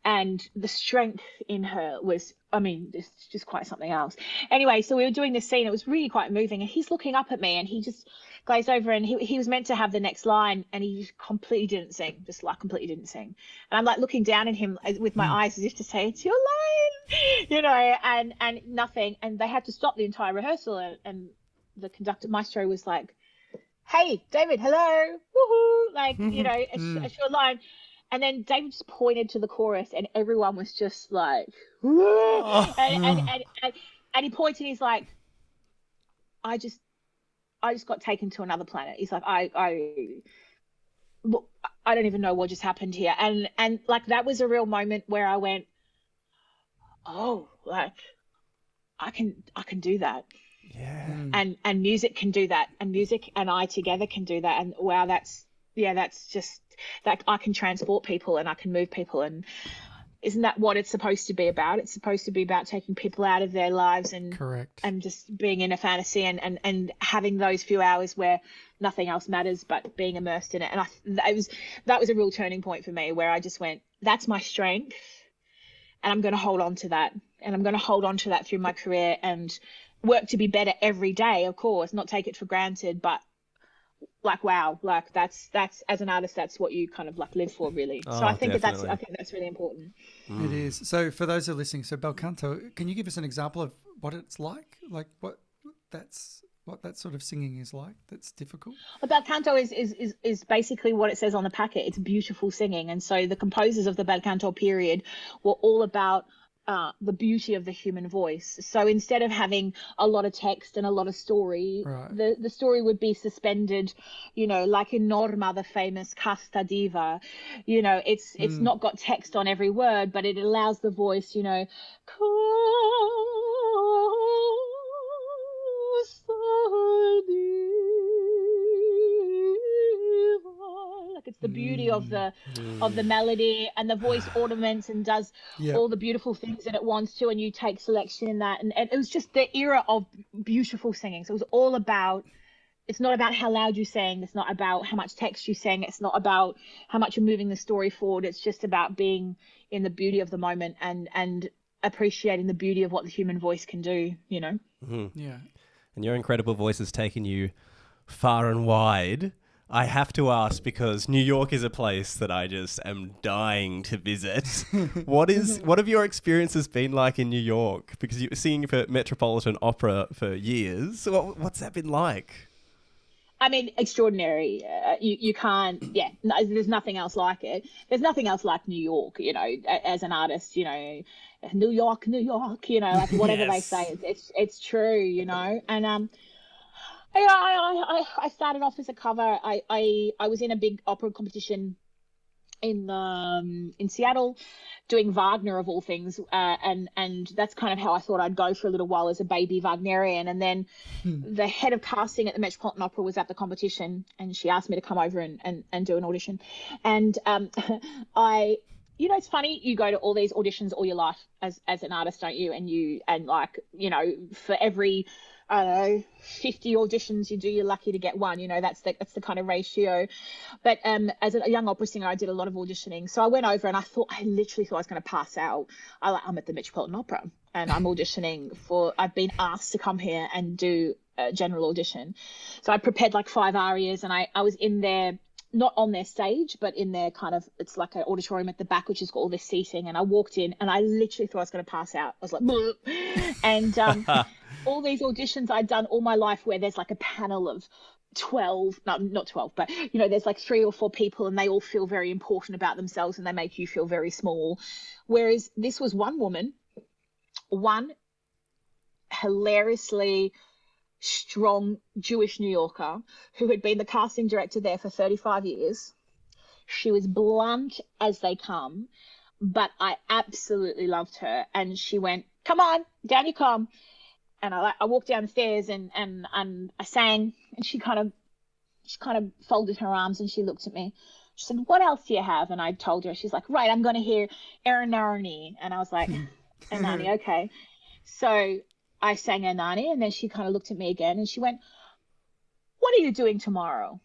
and the strength in her was, I mean, it's just quite something else. Anyway, so we were doing this scene. It was really quite moving, and he's looking up at me, and he just glazed over, and he was meant to have the next line, and he just completely didn't sing, just like completely didn't sing. And I'm like looking down at him with my eyes as if to say, it's your line, you know, and nothing. And they had to stop the entire rehearsal, and the conductor, maestro, was like, hey, David, hello, woohoo, like, you know, it's your line. And then David just pointed to the chorus, and everyone was just like, and he pointed, and he's like, I just got taken to another planet. He's like, I don't even know what just happened here. And like, that was a real moment where I went, oh, like, I can do that. Yeah. And music can do that, and music and I together can do that. And wow, that's just that I can transport people and I can move people. And isn't that what it's supposed to be about? It's supposed to be about taking people out of their lives and correct, and just being in a fantasy and having those few hours where nothing else matters but being immersed in it. And that was a real turning point for me, where I just went, that's my strength, and I'm going to hold on to that, and I'm going to hold on to that through my career and work to be better every day, of course, not take it for granted, but like, wow, like that's as an artist, that's what you kind of like live for, really. So I think that's really important. It is. So for those who are listening, so Bel Canto, can you give us an example of what it's like what that sort of singing is like that's difficult? Well, Bel Canto is basically what it says on the packet. It's beautiful singing. And so the composers of the Bel Canto period were all about the beauty of the human voice. So instead of having a lot of text and a lot of story, right, the story would be suspended, you know, like in Norma, the famous Casta Diva. You know, it's not got text on every word, but it allows the voice, you know, like, it's the beauty of the melody, and the voice ornaments and does all the beautiful things that it wants to, and you take selection in that, and it was just the era of beautiful singing. So it was all about, it's not about how loud you sing, it's not about how much text you sing, it's not about how much you're moving the story forward, it's just about being in the beauty of the moment and appreciating the beauty of what the human voice can do, you know. Yeah. And your incredible voice has taken you far and wide. I have to ask, because New York is a place that I just am dying to visit. What have your experiences been like in New York? Because you were singing for Metropolitan Opera for years. What's that been like? I mean, extraordinary. You can't, there's nothing else like it. There's nothing else like New York, you know, as an artist, you know, New York, you know, like whatever they say, it's true, you know. And I started off as a cover. I was in a big opera competition in Seattle, doing Wagner of all things, and that's kind of how I thought I'd go for a little while, as a baby Wagnerian. And then the head of casting at the Metropolitan Opera was at the competition, and she asked me to come over and do an audition. And you know, it's funny, you go to all these auditions all your life as an artist, don't you? And like, you know, for every, I don't know, 50 auditions you do, you're lucky to get one. You know, that's the kind of ratio. But as a young opera singer, I did a lot of auditioning. So I went over, and I literally thought I was going to pass out. I'm at the Metropolitan Opera, and I'm auditioning I've been asked to come here and do a general audition. So I prepared like 5 arias, and I was in there, not on their stage, but in their kind of, it's like an auditorium at the back, which has got all this seating. And I walked in, and I literally thought I was going to pass out. I was like, bleh. And all these auditions I'd done all my life, where there's like a panel of 12, no, not 12, but, you know, there's like 3 or 4 people, and they all feel very important about themselves, and they make you feel very small. Whereas this was one woman, one hilariously strong Jewish New Yorker who had been the casting director there for 35 years. She was blunt as they come, but I absolutely loved her. And she went, come on, down you come. And I walked downstairs and I sang, and she kind of folded her arms, and she looked at me. She said, what else do you have? And I told her. She's like, right, I'm going to hear Erinarni. And I was like, Erinarni, okay. So I sang Erinarni, and then she kind of looked at me again, and she went, what are you doing tomorrow?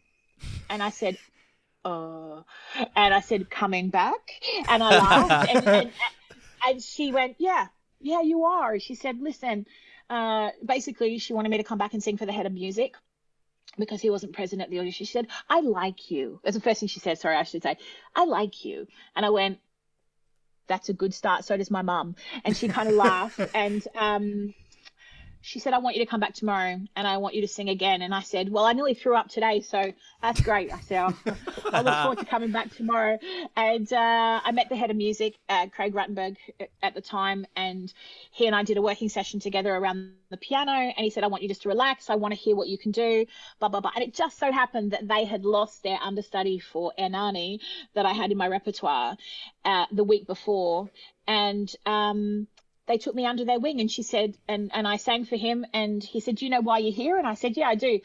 And I said, and I said, coming back. And I laughed, and she went, yeah, you are. She said, listen, basically she wanted me to come back and sing for the head of music because he wasn't present at the audition. She said, I like you. That's the first thing she said. Sorry, I should say, I like you. And I went, that's a good start. So does my mum. And she kind of laughed, and she said, I want you to come back tomorrow and I want you to sing again. And I said, well, I nearly threw up today, so that's great. I said, I look forward to coming back tomorrow. And I met the head of music, Craig Rattenberg, at the time, and he and I did a working session together around the piano, and he said, I want you just to relax. I want to hear what you can do, blah, blah, blah. And it just so happened that they had lost their understudy for Ernani that I had in my repertoire the week before. And they took me under their wing, and she said, and I sang for him, and he said, do you know why you're here? And I said, yeah, I do.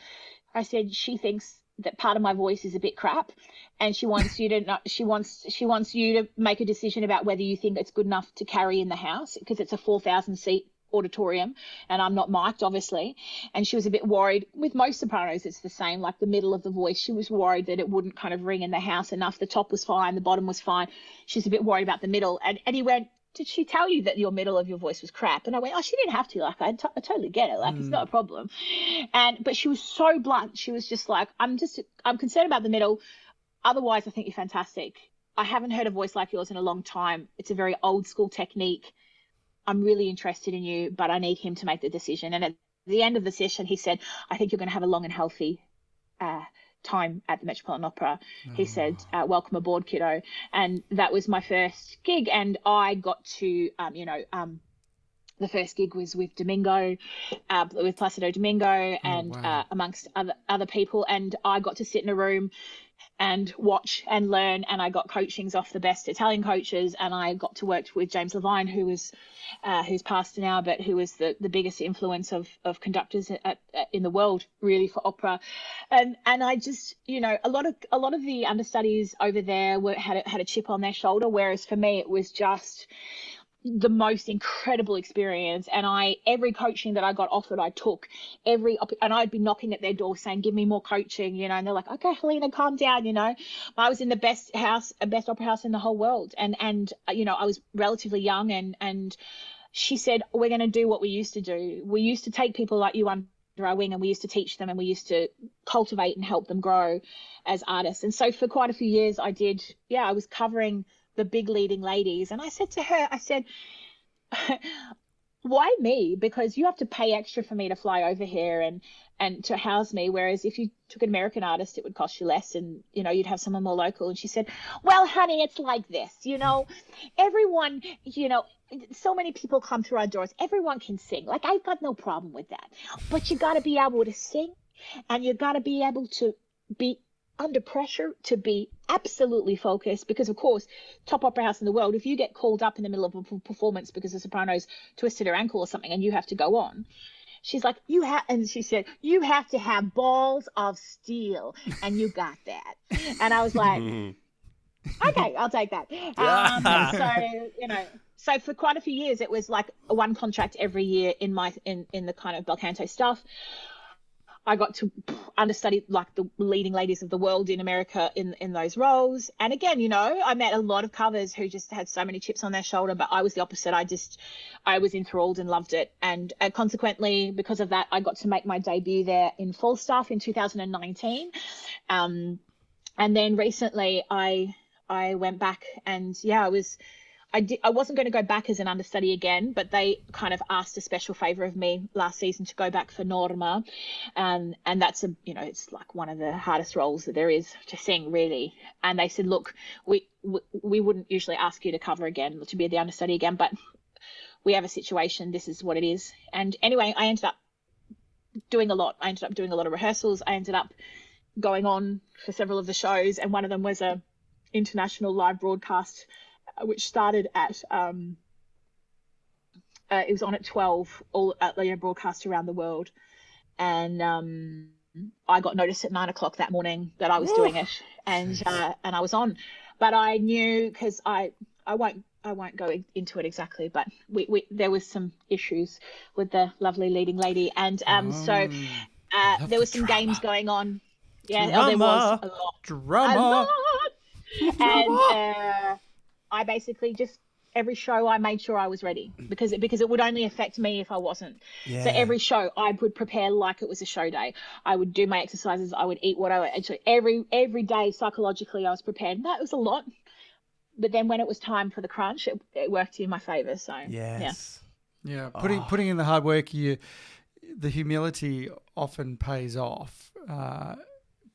I said, she thinks that part of my voice is a bit crap, and she wants you to she wants you to make a decision about whether you think it's good enough to carry in the house, because it's a 4,000 seat auditorium and I'm not mic'd, obviously. And she was a bit worried. With most sopranos it's the same, like the middle of the voice, she was worried that it wouldn't kind of ring in the house enough. The top was fine, the bottom was fine, she's a bit worried about the middle. And he went, did she tell you that your middle of your voice was crap? And I went, oh, she didn't have to. Like, I totally get it. Like, it's not a problem. But she was so blunt. She was just like, I'm concerned about the middle. Otherwise, I think you're fantastic. I haven't heard a voice like yours in a long time. It's a very old school technique. I'm really interested in you, but I need him to make the decision. And at the end of the session, he said, I think you're going to have a long and healthy time at the Metropolitan Opera. He said, welcome aboard, kiddo. And that was my first gig, and I got to the first gig was with Domingo, with Placido Domingo, and amongst other people, and I got to sit in a room and watch and learn, and I got coachings off the best Italian coaches, and I got to work with James Levine, who's passed now, but who was the biggest influence of conductors in the world, really, for opera. And I just, a lot of the understudies over there had a chip on their shoulder, whereas for me it was just the most incredible experience. And every coaching that I got offered, I took and I'd be knocking at their door saying, give me more coaching, and they're like, okay, Helena, calm down. I was in the best opera house in the whole world. And I was relatively young, and she said, we're going to do what we used to do. We used to take people like you under our wing, and we used to teach them, and we used to cultivate and help them grow as artists. And so for quite a few years I was covering the big leading ladies. And I said to her, why me? Because you have to pay extra for me to fly over here and to house me, whereas if you took an American artist it would cost you less, and you'd have someone more local. And she said, well, honey, it's like this, everyone, so many people come through our doors, everyone can sing. Like, I've got no problem with that, but you got to be able to sing, and you got to be able to be under pressure, to be absolutely focused, because of course, top opera house in the world, if you get called up in the middle of a performance because the soprano's twisted her ankle or something and you have to go on, she's like, and she said, you have to have balls of steel, and you got that. And I was like, okay, I'll take that. So for quite a few years it was like one contract every year in the kind of Bel Canto stuff. I got to understudy like the leading ladies of the world in America in those roles. And again, I met a lot of covers who just had so many chips on their shoulder, but I was the opposite. I was enthralled and loved it. And consequently, because of that, I got to make my debut there in Falstaff in 2019. And then recently I went back, and I wasn't going to go back as an understudy again, but they kind of asked a special favor of me last season to go back for Norma. And that's it's like one of the hardest roles that there is to sing, really. And they said, look, we wouldn't usually ask you to cover again, to be the understudy again, but we have a situation. This is what it is. And anyway, I ended up doing a lot. I ended up doing a lot of rehearsals. I ended up going on for several of the shows. And one of them was a international live broadcast, which started at it was on at 12, all broadcast around the world. And I got notice at 9:00 that morning that I was doing it, and I was on. But I knew, because I won't go into it exactly, but we there was some issues with the lovely leading lady, and so There were some games going on. Yeah, there was a lot. Drama. And I basically just every show I made sure I was ready because it would only affect me if I wasn't. Yeah. So every show I would prepare like it was a show day. I would do my exercises. I would eat what I would. Actually, every day psychologically I was prepared. And that was a lot. But then when it was time for the crunch, it worked in my favor. So Yes. Yeah, putting in the hard work, the humility often pays off.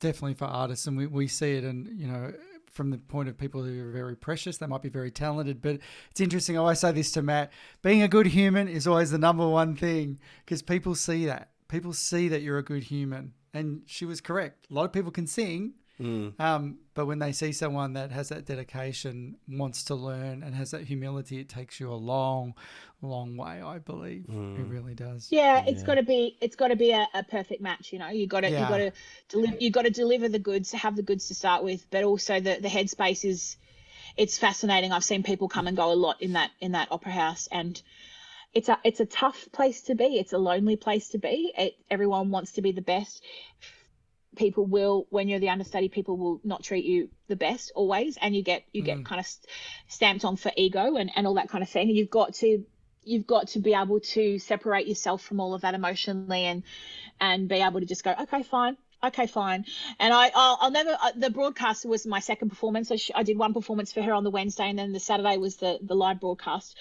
Definitely for artists, and we see it, and from the point of people who are very precious, they might be very talented, but it's interesting. I always say this to Matt: being a good human is always the number one thing, because people see that. People see that you're a good human, and she was correct. A lot of people can sing. But when they see someone that has that dedication, wants to learn, and has that humility, it takes you a long, long way. I believe it really does. Yeah, it's got to be a perfect match. You got to deliver the goods, have the goods to start with, but also the headspace it's fascinating. I've seen people come and go a lot in that opera house, and it's a tough place to be. It's a lonely place to be. Everyone wants to be the best. People will, when you're the understudy, people will not treat you the best always, and you get kind of stamped on for ego and all that kind of thing. And you've got to be able to separate yourself from all of that emotionally and be able to just go, okay, fine. And I'll never. The broadcast was my second performance. So I did one performance for her on the Wednesday, and then the Saturday was the live broadcast.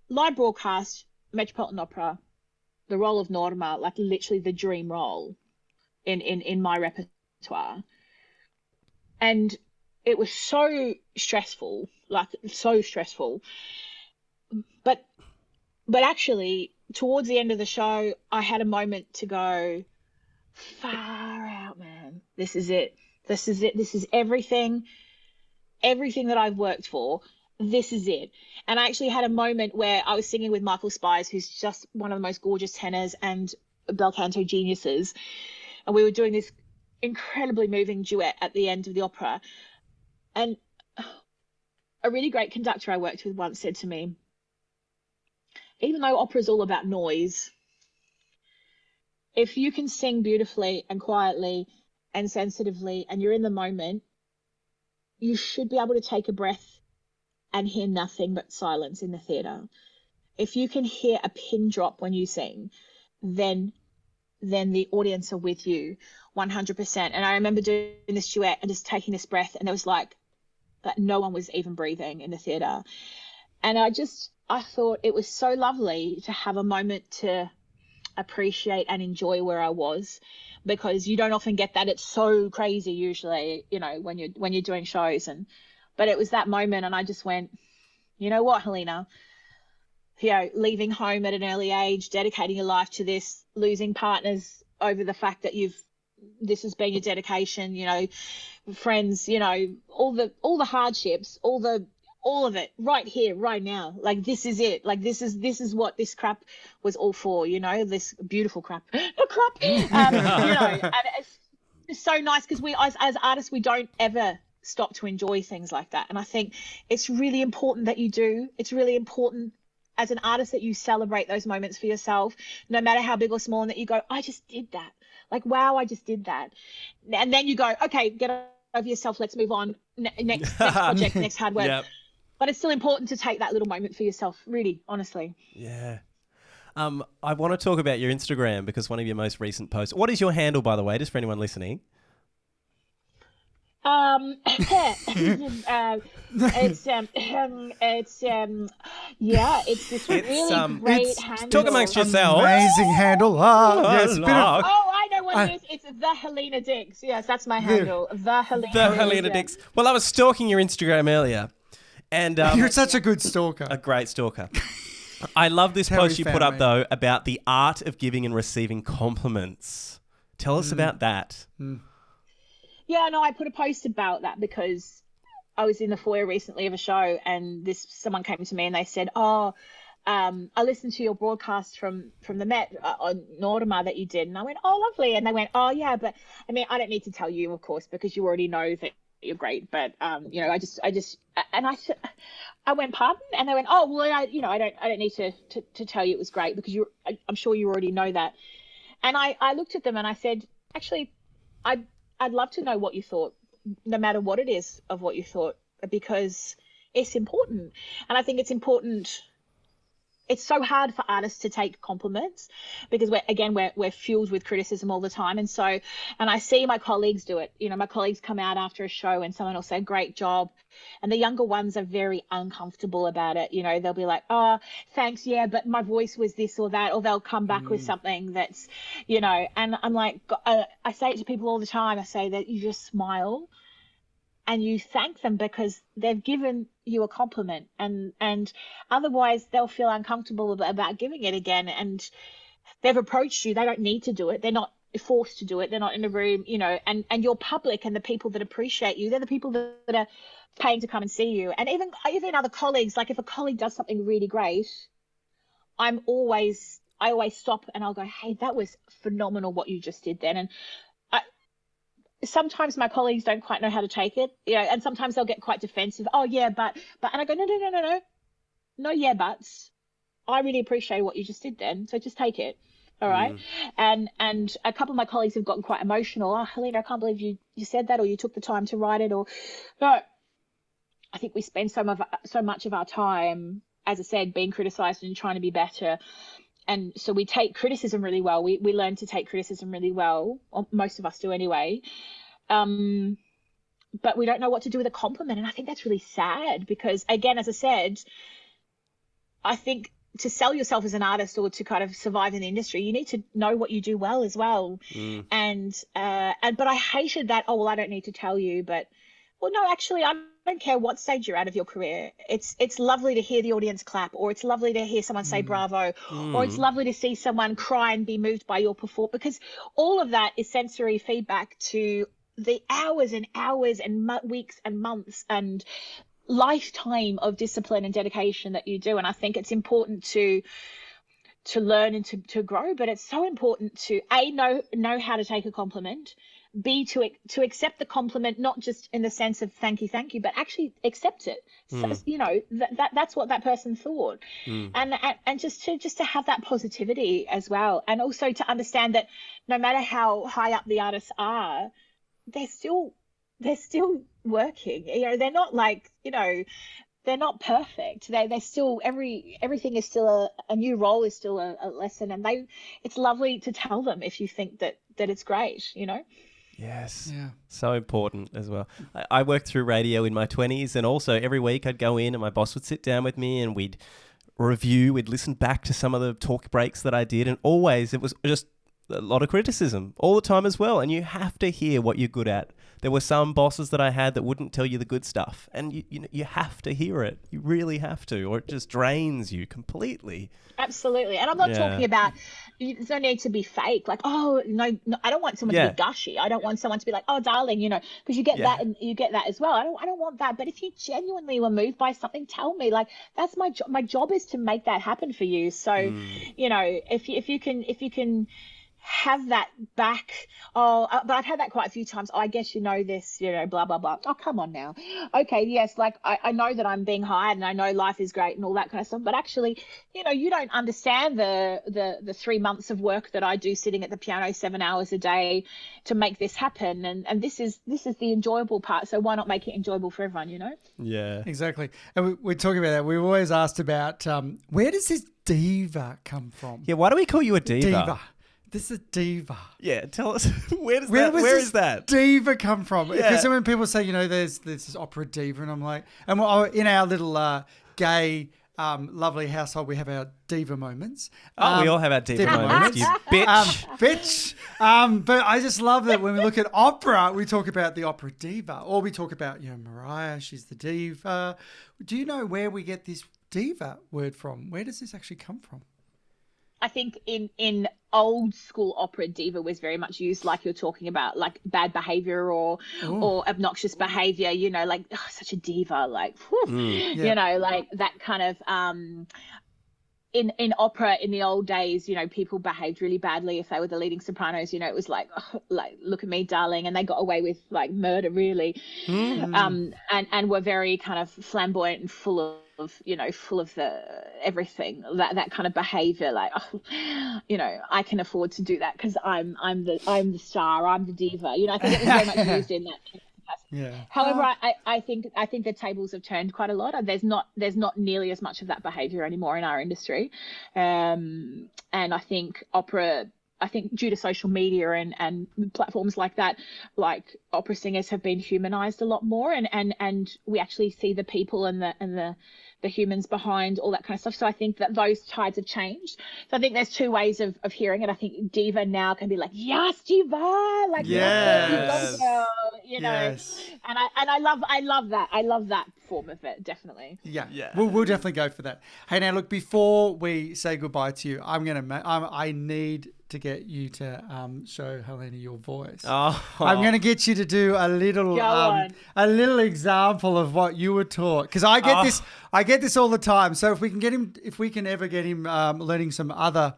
Live broadcast, Metropolitan Opera, the role of Norma, like literally the dream role in my repertoire. And it was so stressful, but actually towards the end of the show, I had a moment to go, far out, man. This is it. This is everything that I've worked for. This is it. And I actually had a moment where I was singing with Michael Spies, who's just one of the most gorgeous tenors and Bel Canto geniuses. And we were doing this incredibly moving duet at the end of the opera. And a really great conductor I worked with once said to me, even though opera is all about noise, if you can sing beautifully and quietly and sensitively and you're in the moment, you should be able to take a breath and hear nothing but silence in the theatre. If you can hear a pin drop when you sing, then the audience are with you 100%. And I remember doing this duet and just taking this breath, and there was like that no one was even breathing in the theatre. And I thought it was so lovely to have a moment to appreciate and enjoy where I was, because you don't often get that. It's so crazy usually, when you're doing shows, but it was that moment, and I just went, you know what, Helena, leaving home at an early age, dedicating your life to this, losing partners over the fact that this has been your dedication, friends, all the hardships, all of it right here, right now. Like, this is it. Like, this is what this crap was all for, this beautiful crap, and it's so nice, because we, as artists, we don't ever stop to enjoy things like that. And I think it's really important that you do. It's really important as an artist that you celebrate those moments for yourself, no matter how big or small, and that you go, I just did that. Like, wow, I just did that. And then you go, okay, get over yourself. Let's move on. Next project, next hard work. Yep. But it's still important to take that little moment for yourself, really, honestly. Yeah. I want to talk about your Instagram, because one of your most recent posts. What is your handle, by the way, just for anyone listening? It's this really great handle. Talk amongst yourselves. Amazing handle. I know what it is. It's the Helena Dix. Yes, that's my handle. The Helena Dix. Well, I was stalking your Instagram earlier, and you're such a good stalker. A great stalker. I love this post you put up, though, about the art of giving and receiving compliments. Tell us about that. Yeah, no, I put a post about that because I was in the foyer recently of a show, and someone came to me and they said, I listened to your broadcast from the Met on Norma that you did. And I went, oh, lovely. And they went, oh, yeah, but I mean, I don't need to tell you, of course, because you already know that you're great. But, I went, pardon? And they went, oh, well, I don't need to tell you it was great, because I'm sure you already know that. And I looked at them and I said, actually, I'd love to know what you thought, no matter what it is of what you thought, because it's important. And I think it's important. It's so hard for artists to take compliments because we're fueled with criticism all the time. And I see my colleagues do it. You know, my colleagues come out after a show and someone will say, great job. And the younger ones are very uncomfortable about it. You know, they'll be like, oh, thanks. Yeah, but my voice was this or that, or they'll come back with something that's, you know, and I'm like, I say it to people all the time. I say that you just smile and you thank them because they've given you a compliment, and otherwise they'll feel uncomfortable about giving it again. And they've approached you. They don't need to do it. They're not forced to do it. They're not in a room, you know, and your public and the people that appreciate you, they're the people that are paying to come and see you. And even other colleagues, like if a colleague does something really great, I always stop and I'll go, hey, that was phenomenal what you just did then. And sometimes my colleagues don't quite know how to take it, you know, and sometimes they'll get quite defensive. Oh yeah, but, and I go, no, yeah, buts. I really appreciate what you just did then. So just take it. All right. And a couple of my colleagues have gotten quite emotional. Oh, Helena, I can't believe you said that, or you took the time to write it, or no. I think we spend so much of our time, as I said, being criticized and trying to be better. And so we take criticism really well. We learn to take criticism really well, or most of us do anyway. But we don't know what to do with a compliment. And I think that's really sad because, again, as I said, I think to sell yourself as an artist or to kind of survive in the industry, you need to know what you do well as well. But I hated that, oh, well, I don't need to tell you. But, well, no, actually, I don't care what stage you're out of your career. It's lovely to hear the audience clap, or it's lovely to hear someone say bravo, or it's lovely to see someone cry and be moved by your performance, because all of that is sensory feedback to the hours and hours and weeks and months and lifetime of discipline and dedication that you do. And I think it's important to learn and to grow, but it's so important to know how to take a compliment, B, to accept the compliment, not just in the sense of thank you, but actually accept it. So, you know, that's what that person thought. And just to have that positivity as well. And also to understand that no matter how high up the artists are, they're still working. You know, they're not like, you know, they're not perfect. They're still, everything is still a new role, is still a lesson. And it's lovely to tell them if you think that it's great, you know? Yes. Yeah. So important as well. I worked through radio in my 20s, and also every week I'd go in and my boss would sit down with me and we'd listen back to some of the talk breaks that I did, and always it was just a lot of criticism all the time as well. And you have to hear what you're good at. There were some bosses that I had that wouldn't tell you the good stuff, and you have to hear it. You really have to, or it just drains you completely. Absolutely. And I'm not talking about, there's no need to be fake. Like, oh, no, I don't want someone to be gushy. I don't want someone to be like, oh, darling, you know, because you get that, and you get that as well. I don't want that. But if you genuinely were moved by something, tell me. Like, that's my job. My job is to make that happen for you. So, you know, if you can have that back. Oh, but I've had that quite a few times. Oh, I guess you know this, you know, blah, blah, blah. Oh, come on now. Okay, yes, like I know that I'm being hired and I know life is great and all that kind of stuff. But actually, you know, you don't understand the 3 months of work that I do sitting at the piano 7 hours a day to make this happen. And this is the enjoyable part. So why not make it enjoyable for everyone, you know? Yeah. Exactly. And we're talking about that. We've always asked about where does this diva come from? Yeah, why do we call you a diva? This is diva. Yeah, tell us where is that diva come from? Because when people say, you know, there's this opera diva, and I'm like, and in our little gay lovely household, we have our diva moments. We all have our diva moments. You bitch. But I just love that when we look at opera, we talk about the opera diva, or we talk about, you know, Mariah, she's the diva. Do you know where we get this diva word from? Where does this actually come from? I think in old school opera, diva was very much used like you're talking about, like bad behavior or obnoxious behavior, you know, like such a diva, like, you know, like that kind of, in opera in the old days, people behaved really badly if they were the leading sopranos. It was like, oh, like, look at me, darling, and they got away with like murder, really. And were very kind of flamboyant and full of the everything, that kind of behavior, like, oh, I can afford to do that because I'm the star, I'm the diva. I think it was very much used in that. Yeah. However, I think the tables have turned quite a lot. There's not nearly as much of that behaviour anymore in our industry, and I think opera. I think due to social media and platforms like that, like, opera singers have been humanized a lot more, and we actually see the people and the humans behind all that kind of stuff. So I think that those tides have changed. So I think there's two ways of hearing it. I think diva now can be like, yes, diva, like, yes, girl, yes. And I love that. I love that form of it, definitely. Yeah. We'll definitely go for that. Hey, now look, before we say goodbye to you, I need to get you to show Helena your voice. Oh. I'm going to get you to do a little example of what you were taught, because I get this all the time. So if we can ever get him learning some other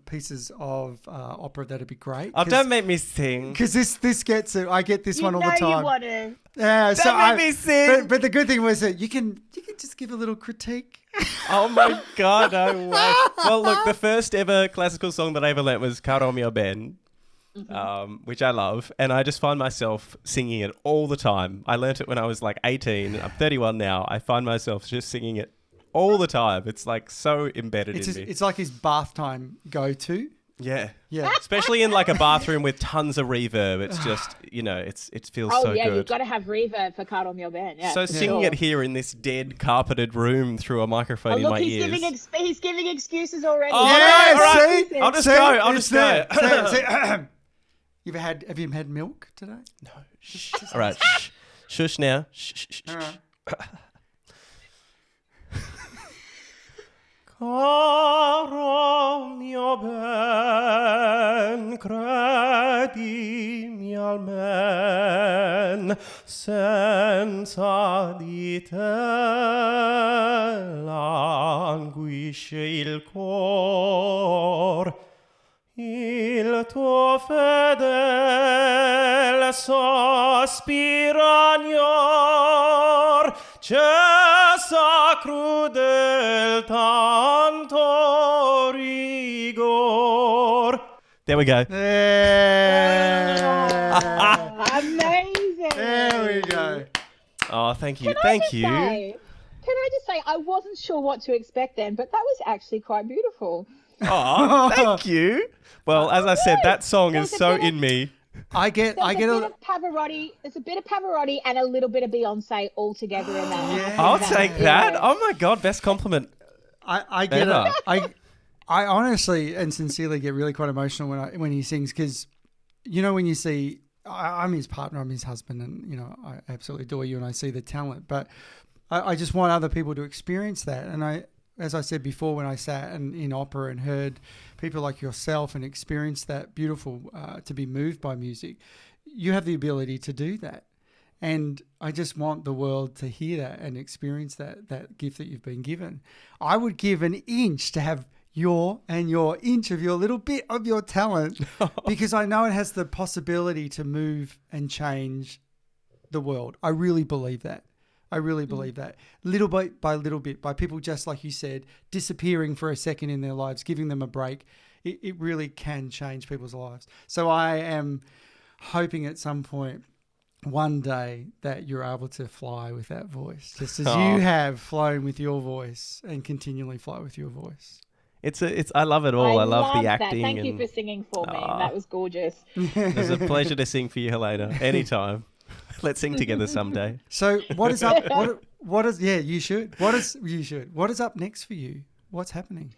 pieces of opera, that'd be great. Oh, don't make me sing. Because this gets it. I get this one all the time. You want to. Yeah, Don't make me sing. But the good thing was that you can just give a little critique. Oh my God, no way. Well, look, the first ever classical song that I ever learnt was Caro mio ben, which I love. And I just find myself singing it all the time. I learnt it when I was like 18. I'm 31 now. I find myself just singing it all the time. It's like so embedded in me. It's like his bath time go-to. Yeah. Yeah. Especially in like a bathroom with tons of reverb. It's just, it feels so good. You've got to have reverb for Caro mio ben. Yeah. So singing it here in this dead carpeted room through a microphone in my ears. He's giving excuses already. Oh, yeah, no, all right. see? I'll just go. I'll just go. Have you had milk today? No. Shh. All right. Shh. Shush now. Shh. All right. Caro mio ben, credimi almen, senza di te languisce il cor. Il tuo fedele sospira agnor, cessa crudel tanto rigor. There we go. Amazing. There we go. Oh, thank you. Can I just say, I wasn't sure what to expect then, but that was actually quite beautiful. Oh, thank you. Well, as I said, that song is so in me. I get a bit of Pavarotti. There's a bit of Pavarotti and a little bit of Beyonce all together in that. Yeah. I'll take that. Oh my God, best compliment. I get Ever. it. I honestly and sincerely get really quite emotional when he sings, because when you see, I'm his partner, I'm his husband, and I absolutely adore you and I see the talent, but I just want other people to experience that. And as I said before, when I sat in opera and heard people like yourself and experienced that beautiful, to be moved by music, you have the ability to do that. And I just want the world to hear that and experience that gift that you've been given. I would give an inch to have your inch of your little bit of your talent, because I know it has the possibility to move and change the world. I really believe that. Little bit by little bit, by people, just like you said, disappearing for a second in their lives, giving them a break, it really can change people's lives. So I am hoping at some point, one day, that you're able to fly with that voice, just as you have flown with your voice and continually fly with your voice. I love it all. I love the that. acting. Thank you for singing for me. That was gorgeous. It was a pleasure to sing for you, Helena. Anytime. Let's sing together someday. So what is up? You should. What is up next for you? What's happening?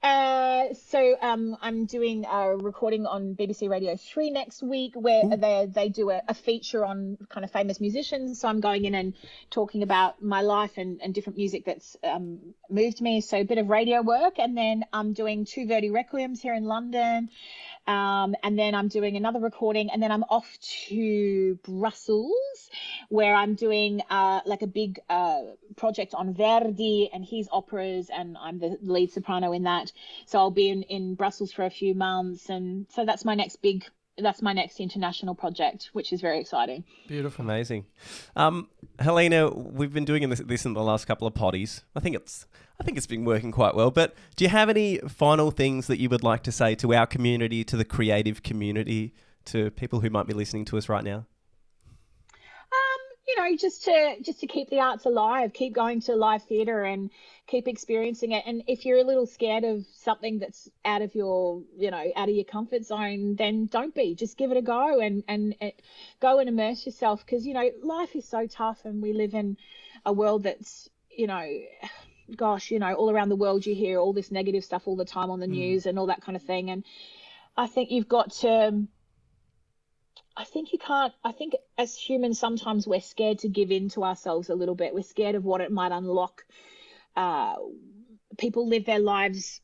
So I'm doing a recording on BBC Radio 3 next week, where they do a feature on kind of famous musicians. So I'm going in and talking about my life and different music that's moved me. So a bit of radio work, and then I'm doing 2 Verdi Requiems here in London. And then I'm doing another recording, and then I'm off to Brussels, where I'm doing like a big project on Verdi and his operas, and I'm the lead soprano in that. So I'll be in Brussels for a few months, and so that's my next international project, which is very exciting. Beautiful. Amazing. Helena, we've been doing this in the last couple of potties. I think it's been working quite well. But do you have any final things that you would like to say to our community, to the creative community, to people who might be listening to us right now? Just to keep the arts alive, keep going to live theatre and keep experiencing it. And if you're a little scared of something that's out of your comfort zone, then don't be. Just give it a go and go and immerse yourself, because, life is so tough, and we live in a world that's, all around the world you hear all this negative stuff all the time on the news and all that kind of thing. And I think you've got to... I think as humans, sometimes we're scared to give in to ourselves a little bit. We're scared of what it might unlock. People who live their lives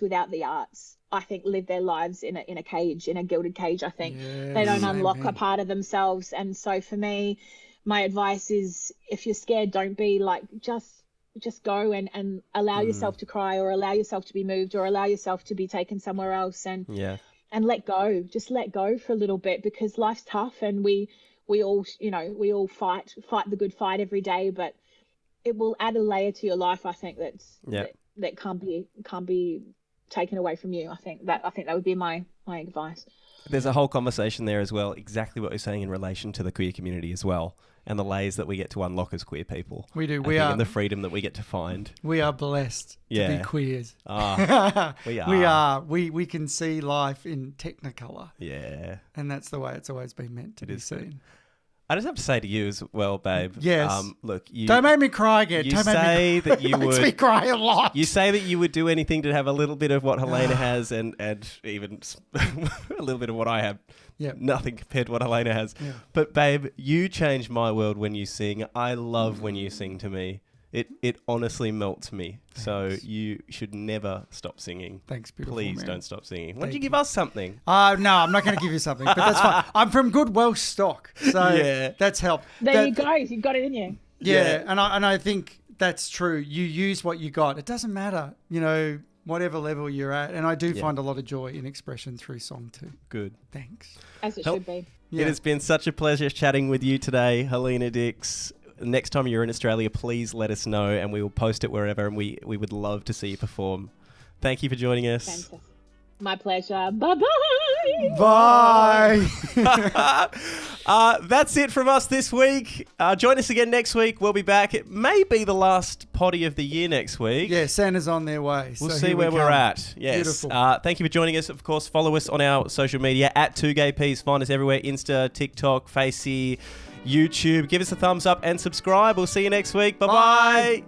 without the arts, I think, live their lives in a cage, in a gilded cage. I think they don't unlock a part of themselves. And so for me, my advice is, if you're scared, don't be. Like, just go and allow yourself to cry, or allow yourself to be moved, or allow yourself to be taken somewhere else. And let go. Just let go for a little bit, because life's tough, and we all fight the good fight every day, but it will add a layer to your life, I think, that can't be taken away from you. I think that would be my advice. There's a whole conversation there as well, exactly what you're saying in relation to the queer community as well, and the layers that we get to unlock as queer people. We do. And the freedom that we get to find. We are blessed to be queers. We are. We can see life in technicolor. Yeah. And that's the way it's always been meant to be seen. I just have to say to you as well, babe. Yes. Look, don't make me cry again. You say that you would. Makes me cry a lot. You say that you would do anything to have a little bit of what Helena has, and even a little bit of what I have. Yeah. Nothing compared to what Helena has. Yeah. But babe, you change my world when you sing. I love when you sing to me. It honestly melts me. Thanks. So you should never stop singing. Thanks, beautiful Please man. don't stop singing. Why don't you give us something? No, I'm not going to give you something, but that's fine. I'm from good Welsh stock, so that's helped. There you go. You've got it in you. Yeah. And I think that's true. You use what you got. It doesn't matter, whatever level you're at. And I do find a lot of joy in expression through song too. Good. Thanks. As it should be. Yeah. It has been such a pleasure chatting with you today, Helena Dix. Next time you're in Australia, please let us know, and we will post it wherever, and we would love to see you perform. Thank you for joining us. Fantastic. My pleasure. Bye-bye. Bye. That's it from us this week. Join us again next week. We'll be back. It may be the last potty of the year next week. Yeah, Santa's on their way. We'll see where we're at. Yes. Beautiful. Thank you for joining us. Of course, follow us on our social media at 2GayPs. Find us everywhere: Insta, TikTok, Facey, YouTube. Give us a thumbs up and subscribe. We'll see you next week. Bye-bye. Bye.